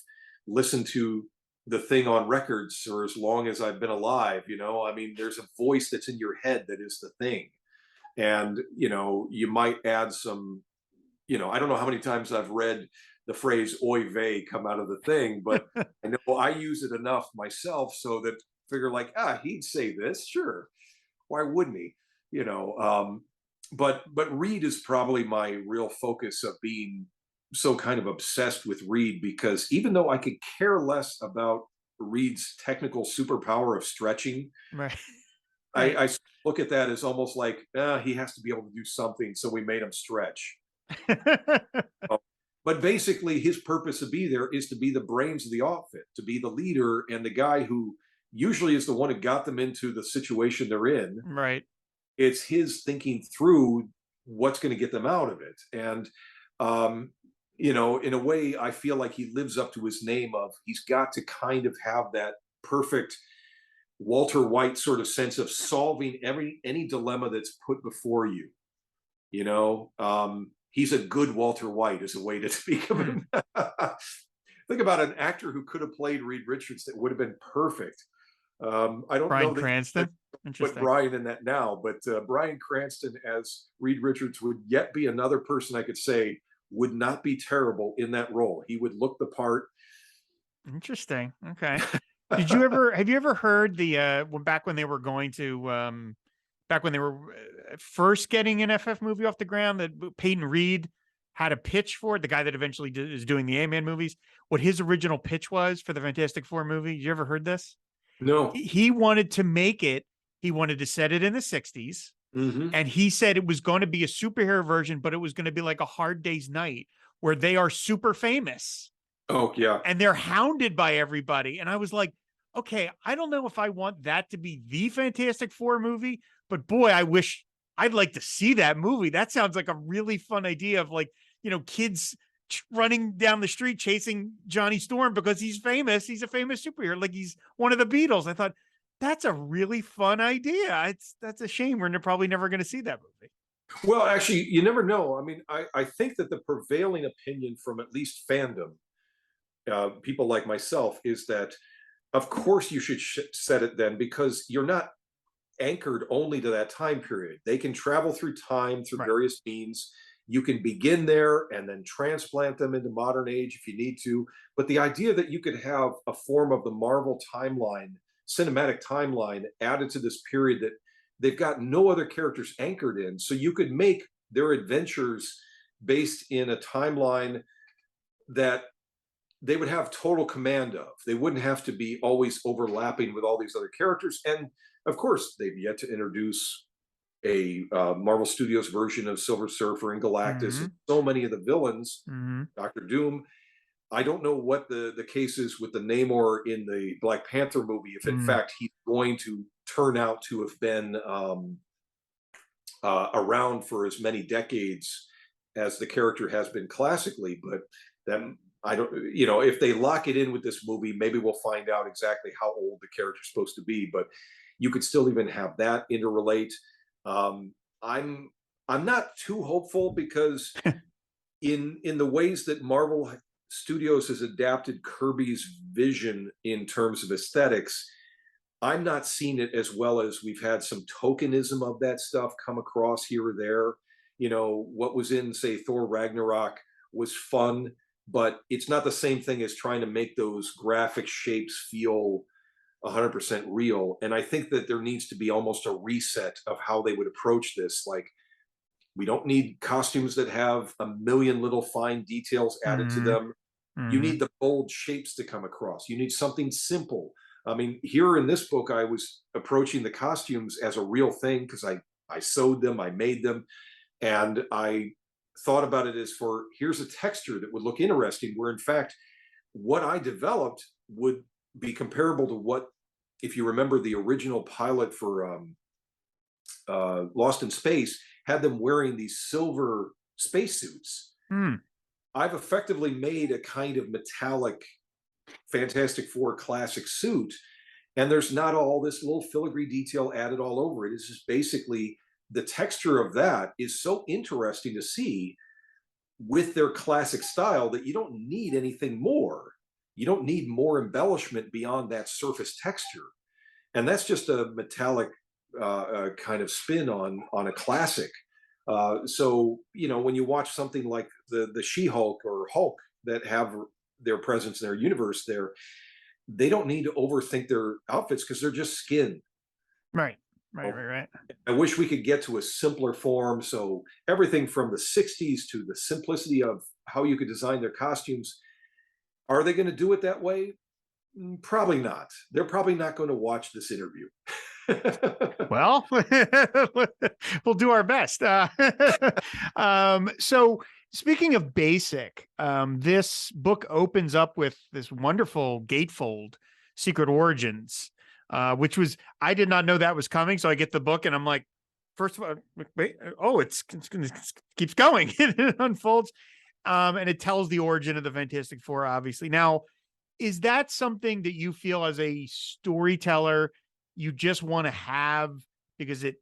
listened to the thing on records for as long as I've been alive. I mean, there's a voice that's in your head that is the thing. And, you might add some, I don't know how many times I've read the phrase "oy vey" come out of the thing, but I know I use it enough myself so that figure like, he'd say this, sure. Why wouldn't he? But Reed is probably my real focus of being so kind of obsessed with Reed, because even though I could care less about Reed's technical superpower of stretching, Right. I, Right. I look at that as almost like he has to be able to do something, so we made him stretch. Oh, but basically, his purpose to be there is to be the brains of the outfit, to be the leader and the guy who usually is the one who got them into the situation they're in. Right. It's his thinking through what's going to get them out of it. And, in a way, I feel like he lives up to his name of he's got to kind of have that perfect Walter White sort of sense of solving any dilemma that's put before you. He's a good Walter White is a way to speak of Hmm. him. Think about an actor who could have played Reed Richards that would have been perfect. I don't Bryan know that you Cranston. put Interesting. Brian in that now, but Bryan Cranston as Reed Richards would yet be another person I could say would not be terrible in that role. He would look the part. Interesting. Okay. Have you ever heard the back when they were going to back when they were first getting an FF movie off the ground, that Peyton Reed had a pitch for it, the guy that eventually is doing the Ant-Man movies, what his original pitch was for the Fantastic Four movie? You ever heard this? No. He wanted to make it, he wanted to set it in the 60s, Hmm. and he said it was going to be a superhero version, but it was going to be like a Hard Day's Night where they are super famous Oh yeah. and they're hounded by everybody. And I was like, okay, I don't know if I want that to be the Fantastic Four movie, but boy, I'd like to see that movie. That sounds like a really fun idea of like, kids running down the street chasing Johnny Storm because he's famous. He's a famous superhero, like he's one of the Beatles. I thought that's a really fun idea. That's a shame we're probably never going to see that movie. Well, actually, you never know. I mean, I think that the prevailing opinion from at least fandom, people like myself, is that of course you should set it then because you're not anchored only to that time period. They can travel through time through Right. various means. You can begin there and then transplant them into modern age if you need to. But the idea that you could have a form of the Marvel timeline, cinematic timeline, added to this period that they've got no other characters anchored in. So you could make their adventures based in a timeline that they would have total command of. They wouldn't have to be always overlapping with all these other characters. And of course, they've yet to introduce a Marvel Studios version of Silver Surfer and Galactus, and so many of the villains, Doctor Doom. I don't know what the case is with the Namor in the Black Panther movie, if in fact he's going to turn out to have been around for as many decades as the character has been classically. But then I don't, if they lock it in with this movie, maybe we'll find out exactly how old the character's supposed to be. But you could still even have that interrelate. I'm not too hopeful because in the ways that Marvel Studios has adapted Kirby's vision in terms of aesthetics, I'm not seeing it as well as we've had some tokenism of that stuff come across here or there. What was in, say, Thor Ragnarok was fun, but it's not the same thing as trying to make those graphic shapes feel 100% real. And I think that there needs to be almost a reset of how they would approach this. Like, we don't need costumes that have a million little fine details added to them. You need the bold shapes to come across. You need something simple. I mean, here in this book, I was approaching the costumes as a real thing because I sewed them, I made them, and I thought about it as here's a texture that would look interesting, where in fact, what I developed would be comparable to what, if you remember the original pilot for Lost in Space, had them wearing these silver spacesuits. I've effectively made a kind of metallic Fantastic Four classic suit, and there's not all this little filigree detail added all over it. It's just basically the texture of that is so interesting to see with their classic style that you don't need anything more. You don't need more embellishment beyond that surface texture. And that's just a metallic kind of spin on a classic. So, when you watch something like the She-Hulk or Hulk that have their presence in their universe there, they don't need to overthink their outfits because they're just skin. Right. I wish we could get to a simpler form. So everything from the 60s to the simplicity of how you could design their costumes. Are they going to do it that way? Probably not. They're probably not going to watch this interview. Well, we'll do our best. So speaking of basic, this book opens up with this wonderful gatefold, Secret Origins, which was, I did not know that was coming. So I get the book and I'm like, first of all, wait, it keeps going. It unfolds. And it tells the origin of the Fantastic Four, obviously. Now, is that something that you feel as a storyteller you just want to have because it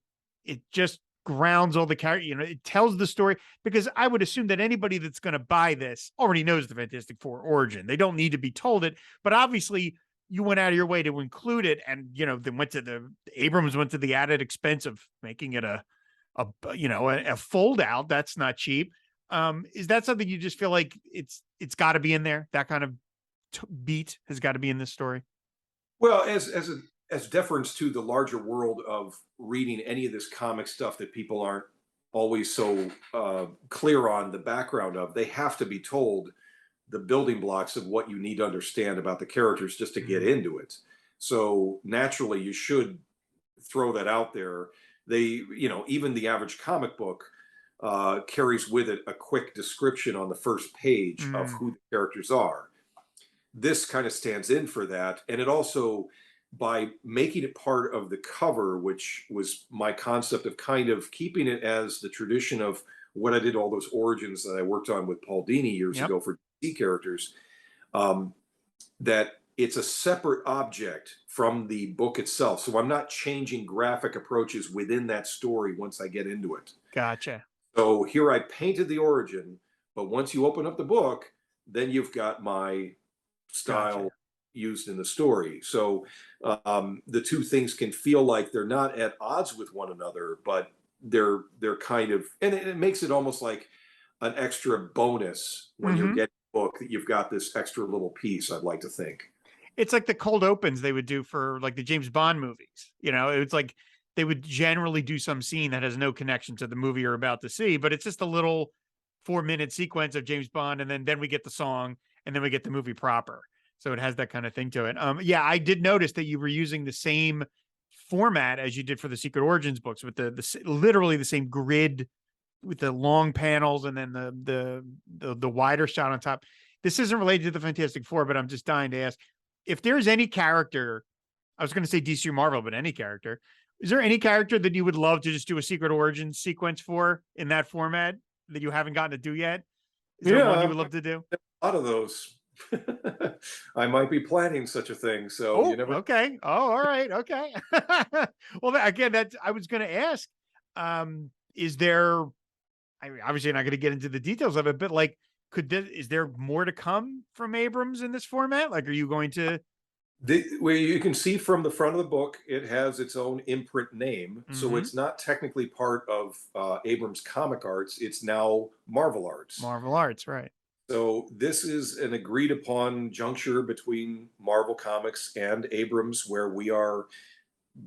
just grounds all the character, it tells the story? Because I would assume that anybody that's going to buy this already knows the Fantastic Four origin. They don't need to be told it, but obviously you went out of your way to include it, and Abrams went to the added expense of making it a fold out. That's not cheap. Is that something you just feel like it's got to be in there? That kind of beat has got to be in this story. Well, as deference to the larger world of reading any of this comic stuff that people aren't always so clear on the background of, they have to be told the building blocks of what you need to understand about the characters just to get into it. So naturally, you should throw that out there. Even the average comic book carries with it a quick description on the first page of who the characters are. This kind of stands in for that. And it also, by making it part of the cover, which was my concept of kind of keeping it as the tradition of what I did, all those origins that I worked on with Paul Dini years ago for DC characters, that it's a separate object from the book itself. So I'm not changing graphic approaches within that story once I get into it. Gotcha. So here I painted the origin, but once you open up the book, then you've got my style used in the story. So the two things can feel like they're not at odds with one another, but they're kind of, and it makes it almost like an extra bonus when you're getting a book that you've got this extra little piece, I'd like to think. It's like the cold opens they would do for like the James Bond movies. It's like they would generally do some scene that has no connection to the movie you're about to see, but it's just a little 4-minute sequence of James Bond, and then we get the song, and then we get the movie proper. So it has that kind of thing to it. Yeah, I did notice that you were using the same format as you did for the Secret Origins books, with the literally the same grid with the long panels and then the wider shot on top. This isn't related to the Fantastic Four, but I'm just dying to ask if there's any character. I was going to say DC or Marvel, but any character. Is there any character that you would love to just do a Secret Origins sequence for in that format that you haven't gotten to do yet? Is there one you would love to do? A lot of those. I might be planning such a thing. So Oh, you never. okay. Oh, all right. Okay. Well, again, that I was going to ask, is there, I mean, obviously you're not going to get into the details of it, but like, is there more to come from Abrams in this format? Like, are you going to? Where you can see from the front of the book, it has its own imprint name. So it's not technically part of Abrams Comic Arts. It's now Marvel Arts. Marvel Arts, right. So this is an agreed upon juncture between Marvel Comics and Abrams, where we are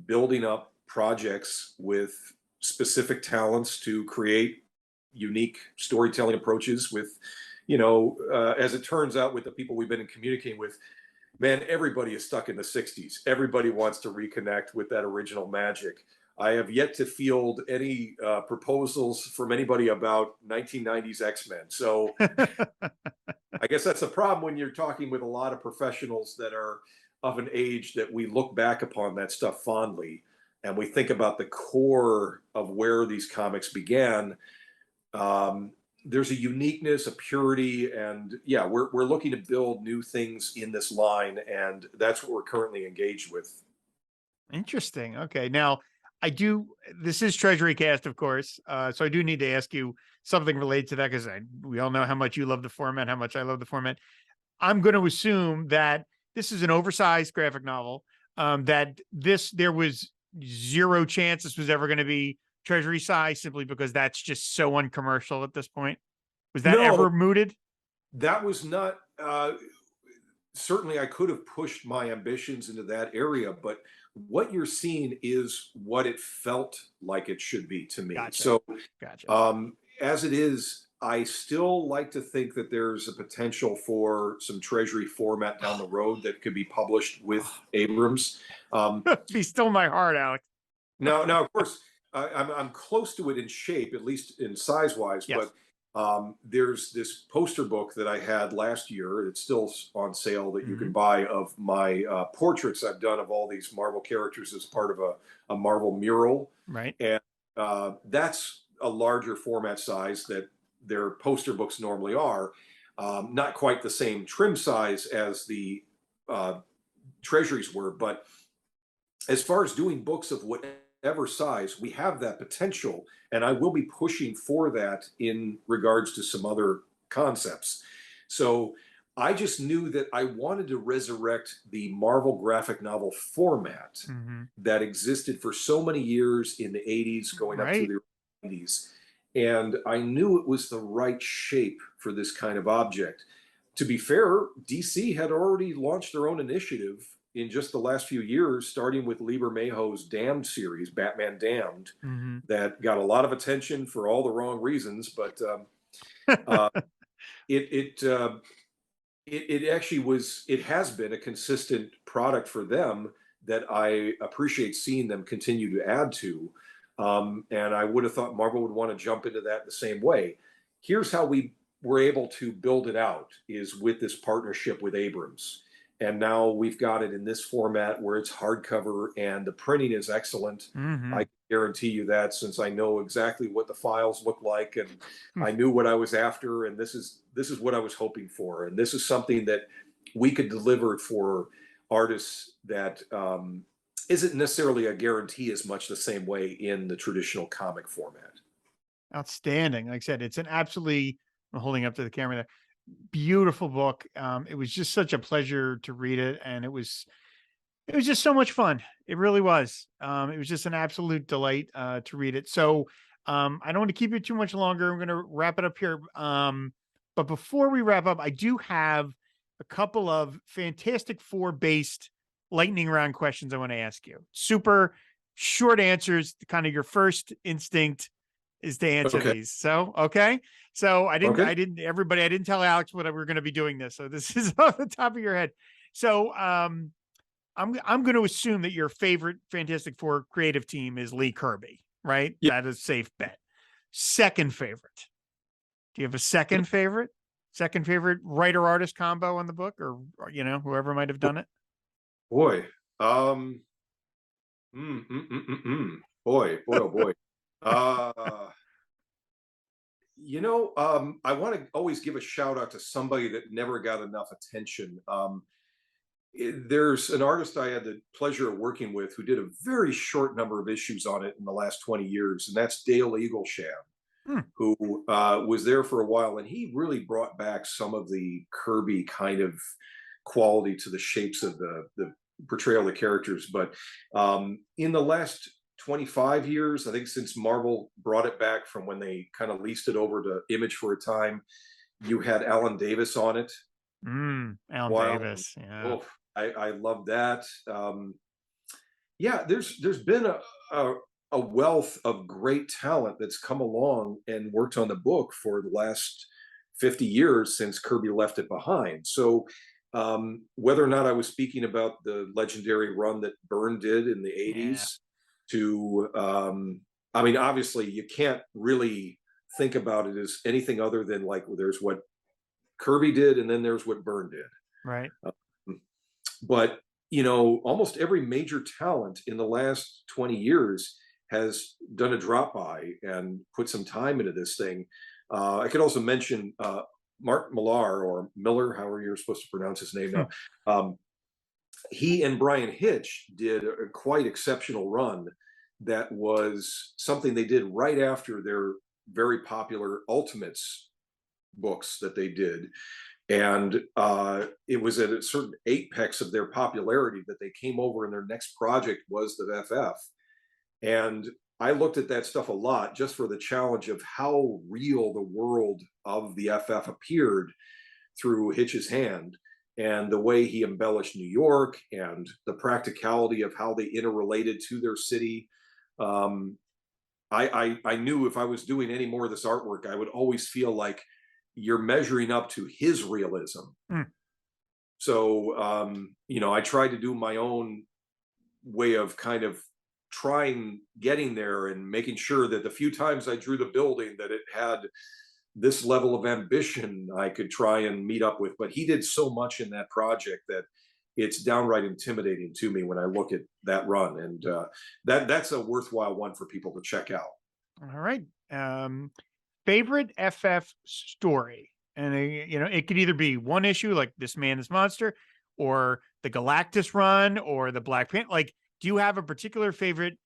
building up projects with specific talents to create unique storytelling approaches with, as it turns out, with the people we've been communicating with, man, everybody is stuck in the 60s. Everybody wants to reconnect with that original magic. I have yet to field any proposals from anybody about 1990s X-Men. So I guess that's a problem when you're talking with a lot of professionals that are of an age that we look back upon that stuff fondly, and we think about the core of where these comics began. There's a uniqueness, a purity, and yeah, we're looking to build new things in this line, and that's what we're currently engaged with. Interesting. Okay. Now, this is TreasuryCast, of course. So I do need to ask you something related to that, because we all know how much you love the format, how much I love the format. I'm going to assume that this is an oversized graphic novel, that there was zero chance this was ever going to be Treasury size, simply because that's just so uncommercial at this point. Was that ever mooted? That was not, certainly I could have pushed my ambitions into that area, but what you're seeing is what it felt like it should be to me. Gotcha. So, gotcha. As it is, I still like to think that there's a potential for some Treasury format down the road that could be published with Abrams. Be still my heart out. Now, of course, I'm close to it in shape, at least in size-wise, yes. But there's this poster book that I had last year. It's still on sale that you can buy, of my portraits I've done of all these Marvel characters as part of a Marvel mural. Right. And that's a larger format size that their poster books normally are. Not quite the same trim size as the treasuries were, but as far as doing books of whatever size, we have that potential, and I will be pushing for that in regards to some other concepts. So I just knew that I wanted to resurrect the Marvel graphic novel format that existed for so many years in the 80s, going up to the 90s. And I knew it was the right shape for this kind of object. To be fair, DC had already launched their own initiative in just the last few years, starting with Lieber Mayhew's Damned series, Batman Damned, that got a lot of attention for all the wrong reasons, but it actually was, it has been a consistent product for them that I appreciate seeing them continue to add to. And I would have thought Marvel would want to jump into that the same way. Here's how we were able to build it out, is with this partnership with Abrams. And now we've got it in this format where it's hardcover, and the printing is excellent. I guarantee you that, since I know exactly what the files look like, and I knew what I was after, and this is what I was hoping for. And this is something that we could deliver for artists that isn't necessarily a guarantee as much the same way in the traditional comic format. Outstanding. Like I said, it's an absolutely, I'm holding up to the camera there, beautiful book. It was just such a pleasure to read it, and it was just so much fun. It really was. It was just an absolute delight to read it. So I don't want to keep it too much longer. I'm going to wrap it up here. But before we wrap up, I do have a couple of Fantastic Four based lightning round questions I want to ask you. Super short answers. Kind of your first instinct is to answer these. So, okay. So I didn't tell Alex what we were going to be doing this. So this is off the top of your head. So, I'm going to assume that your favorite Fantastic Four creative team is Lee Kirby, right? Yep. That is a safe bet. Second favorite. Do you have a second favorite? Second favorite writer artist combo on the book, or whoever might have done it? Boy. Boy, oh boy. I want to always give a shout out to somebody that never got enough attention. There's an artist I had the pleasure of working with who did a very short number of issues on it in the last 20 years, and that's Dale Eaglesham, who was there for a while, and he really brought back some of the Kirby kind of quality to the shapes of the portrayal of the characters. But in the last 25 years, I think, since Marvel brought it back from when they kind of leased it over to Image for a time, you had Alan Davis on it. Alan Davis, yeah. Oh, I love that. Yeah, there's been a wealth of great talent that's come along and worked on the book for the last 50 years since Kirby left it behind. So whether or not I was speaking about the legendary run that Byrne did in the 80s to, I mean, obviously you can't really think about it as anything other than like, there's what Kirby did and then there's what Byrne did. Right. But, almost every major talent in the last 20 years has done a drop by and put some time into this thing. I could also mention Mark Millar, or Miller, however you're supposed to pronounce his name now. He and Brian Hitch did a quite exceptional run that was something they did right after their very popular Ultimates books that they did. And it was at a certain apex of their popularity that they came over, and their next project was the FF. And I looked at that stuff a lot just for the challenge of how real the world of the FF appeared through Hitch's hand, and the way he embellished New York and the practicality of how they interrelated to their city. I knew if I was doing any more of this artwork, I would always feel like you're measuring up to his realism. So, I tried to do my own way of kind of trying getting there and making sure that the few times I drew the building that it had this level of ambition I could try and meet up with. But he did so much in that project that it's downright intimidating to me when I look at that run. And that's a worthwhile one for people to check out. All right. Favorite FF story, and it could either be one issue like This Man, This Monster, or the Galactus run, or the Black Panther. Like, do you have a particular favorite,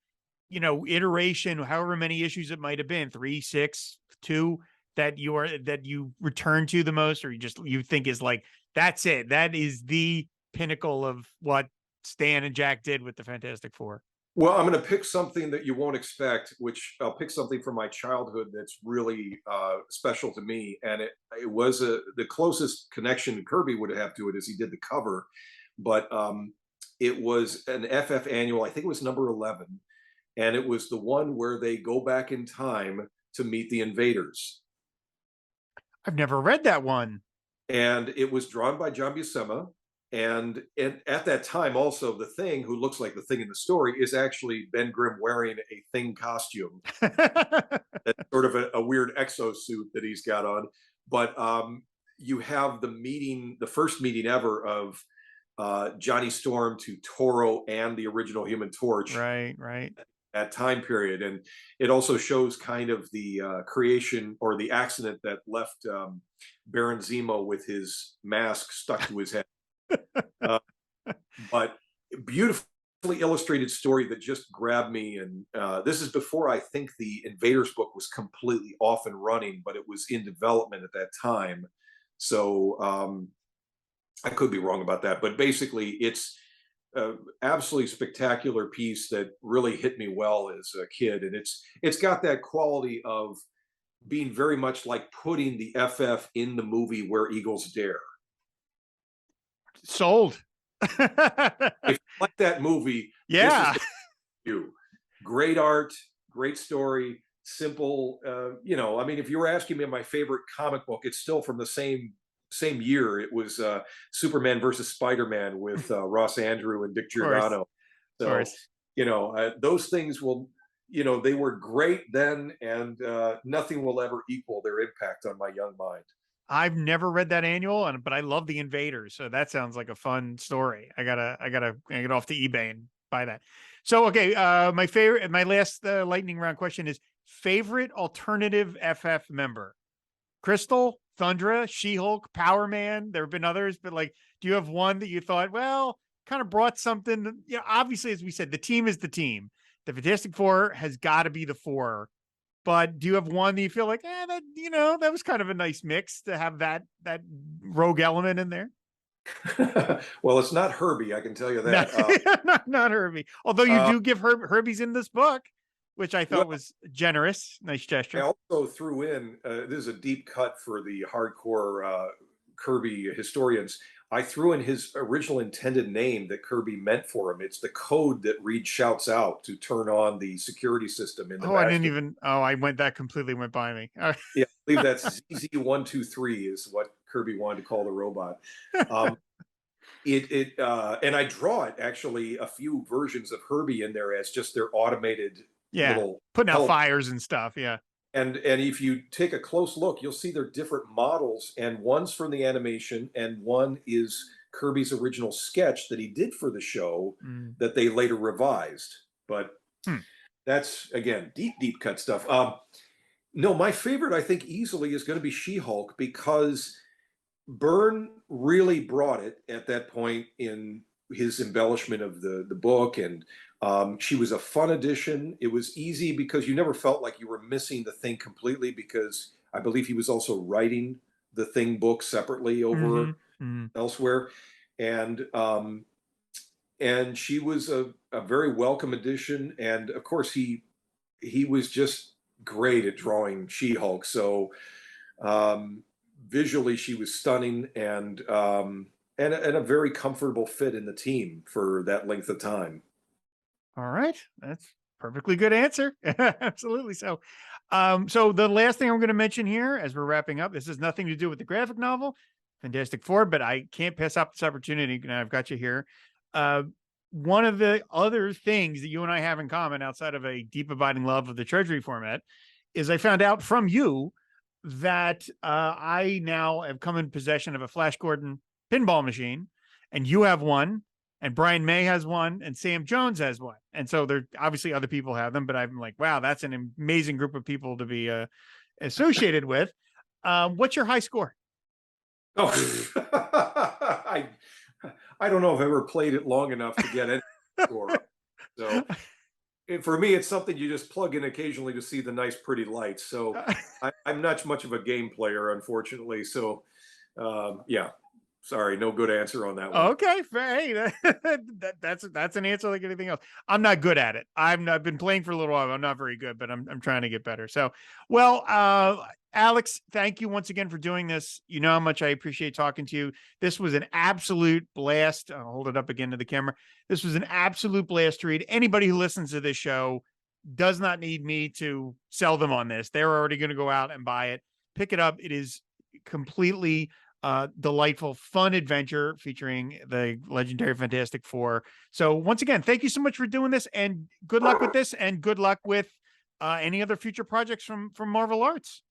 iteration, however many issues it might have been, 3, 6, 2, that you return to the most, or you think is like, that's it, that is the pinnacle of what Stan and Jack did with the Fantastic Four? Well, I'm going to pick something that you won't expect, which I'll pick something from my childhood that's really special to me. And it was the closest connection Kirby would have to it is he did the cover. But it was an FF annual, I think it was number 11. And it was the one where they go back in time to meet the invaders. I've never read that one. And it was drawn by John Buscema. And at that time, also, the Thing, who looks like the Thing in the story, is actually Ben Grimm wearing a Thing costume. That's sort of a weird exosuit that he's got on. But you have the first meeting ever of Johnny Storm to Toro and the original Human Torch. Right. That time period. And it also shows kind of the creation or the accident that left Baron Zemo with his mask stuck to his head. But beautifully illustrated story that just grabbed me. And this is before I think the Invaders book was completely off and running, but it was in development at that time. So I could be wrong about that, but basically it's absolutely spectacular piece that really hit me well as a kid. And it's got that quality of being very much like putting the FF in the movie Where Eagles Dare. Sold. If you like that movie, yeah, this is you. great art, great story, simple. I mean, if you were asking me my favorite comic book, it's still from the same year. It was Superman versus Spider-Man with Ross Andrew and Dick Of course, Giordano. of So, course. those things will, they were great then, and nothing will ever equal their impact on my young mind. I've never read that annual, but I love the Invaders, so that sounds like a fun story. I gotta get off to eBay and buy that. So, okay, my last lightning round question is favorite alternative FF member: Crystal, Thundra, She-Hulk, Power Man. There have been others, but like, do you have one that you thought, well, kind of brought something? Obviously, as we said, the team is the team. The Fantastic Four has got to be the four. But do you have one that you feel like, that was kind of a nice mix to have that rogue element in there? Well, it's not Herbie, I can tell you Not, that. not Herbie. Although you Uh, do give Herbie's in this book, which I thought well, was generous. Nice I gesture. also threw in, this is a deep cut for the hardcore Kirby historians. I threw in his original intended name that Kirby meant for him. It's the code that Reed shouts out to turn on the security system in the Oh, I didn't vacuum. even. Oh, that completely went by me. Yeah, I believe that's ZZ123 is what Kirby wanted to call the robot. Um, and I draw it actually a few versions of Herbie in there as just their automated Yeah, little putting out help. fires and stuff. Yeah. And if you take a close look, you'll see they're different models, and one's from the animation, and one is Kirby's original sketch that he did for the show Mm. that they later revised. But Hmm. that's again deep cut stuff. No, my favorite I think easily is going to be She-Hulk because Byrne really brought it at that point in his embellishment of the book, and she was a fun addition. It was easy because you never felt like you were missing the Thing completely, because I believe he was also writing the Thing book separately Mm-hmm. over Mm-hmm. elsewhere, and she was a very welcome addition. And of course, he was just great at drawing She-Hulk. So visually, she was stunning, and a very comfortable fit in the team for that length of time. All right. That's perfectly good answer. Absolutely. So the last thing I'm going to mention here as we're wrapping up, this has nothing to do with the graphic novel, Fantastic Four, but I can't pass up this opportunity. Now I've got you here. Uh, One of the other things that you and I have in common outside of a deep abiding love of the Treasury format is I found out from you that I now have come in possession of a Flash Gordon pinball machine, and you have one, and Brian May has one, and Sam Jones has one. And so there obviously other people have them, but I'm like, wow, that's an amazing group of people to be associated with. What's your high score? Oh, I don't know if I've ever played it long enough to get any score up. So for me, it's something you just plug in occasionally to see the nice, pretty lights. So I'm not much of a game player, unfortunately. So yeah, sorry, no good answer on that one. Okay, hey, that's an answer like anything else. I'm not good at it. I've been playing for a little while. I'm not very good, but I'm trying to get better. So, well, Alex, thank you once again for doing this. You know how much I appreciate talking to you. This was an absolute blast. I'll hold it up again to the camera. This was an absolute blast to read. Anybody who listens to this show does not need me to sell them on this. They're already going to go out and buy it. Pick it up. It is completely delightful, fun adventure featuring the legendary Fantastic Four. So once again, thank you so much for doing this, and good luck with this, and good luck with any other future projects from Marvel Arts.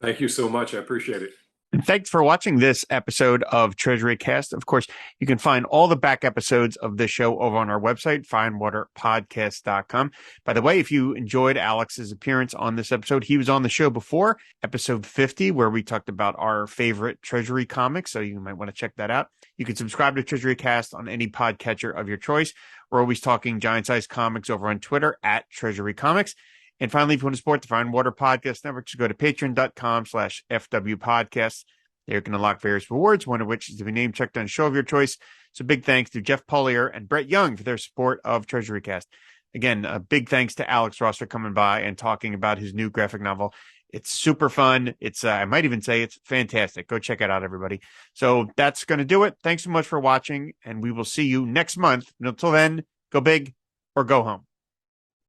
Thank you so much. I appreciate it. And thanks for watching this episode of TreasuryCast. Of course, you can find all the back episodes of this show over on our website, fireandwaterpodcast.com. By the way, if you enjoyed Alex's appearance on this episode, he was on the show before, episode 50, where we talked about our favorite Treasury comics. So you might want to check that out. You can subscribe to TreasuryCast on any podcatcher of your choice. We're always talking giant-sized comics over on Twitter at Treasury Comics. And finally, if you want to support the Fire and Water Podcast Network, just go to patreon.com/FW Podcasts. There you can unlock various rewards, one of which is to be name checked on a show of your choice. So big thanks to Jeff Polier and Brett Young for their support of TreasuryCast. Again, a big thanks to Alex Ross for coming by and talking about his new graphic novel. It's super fun. It's I might even say it's fantastic. Go check it out, everybody. So that's going to do it. Thanks so much for watching, and we will see you next month. And until then, go big or go home.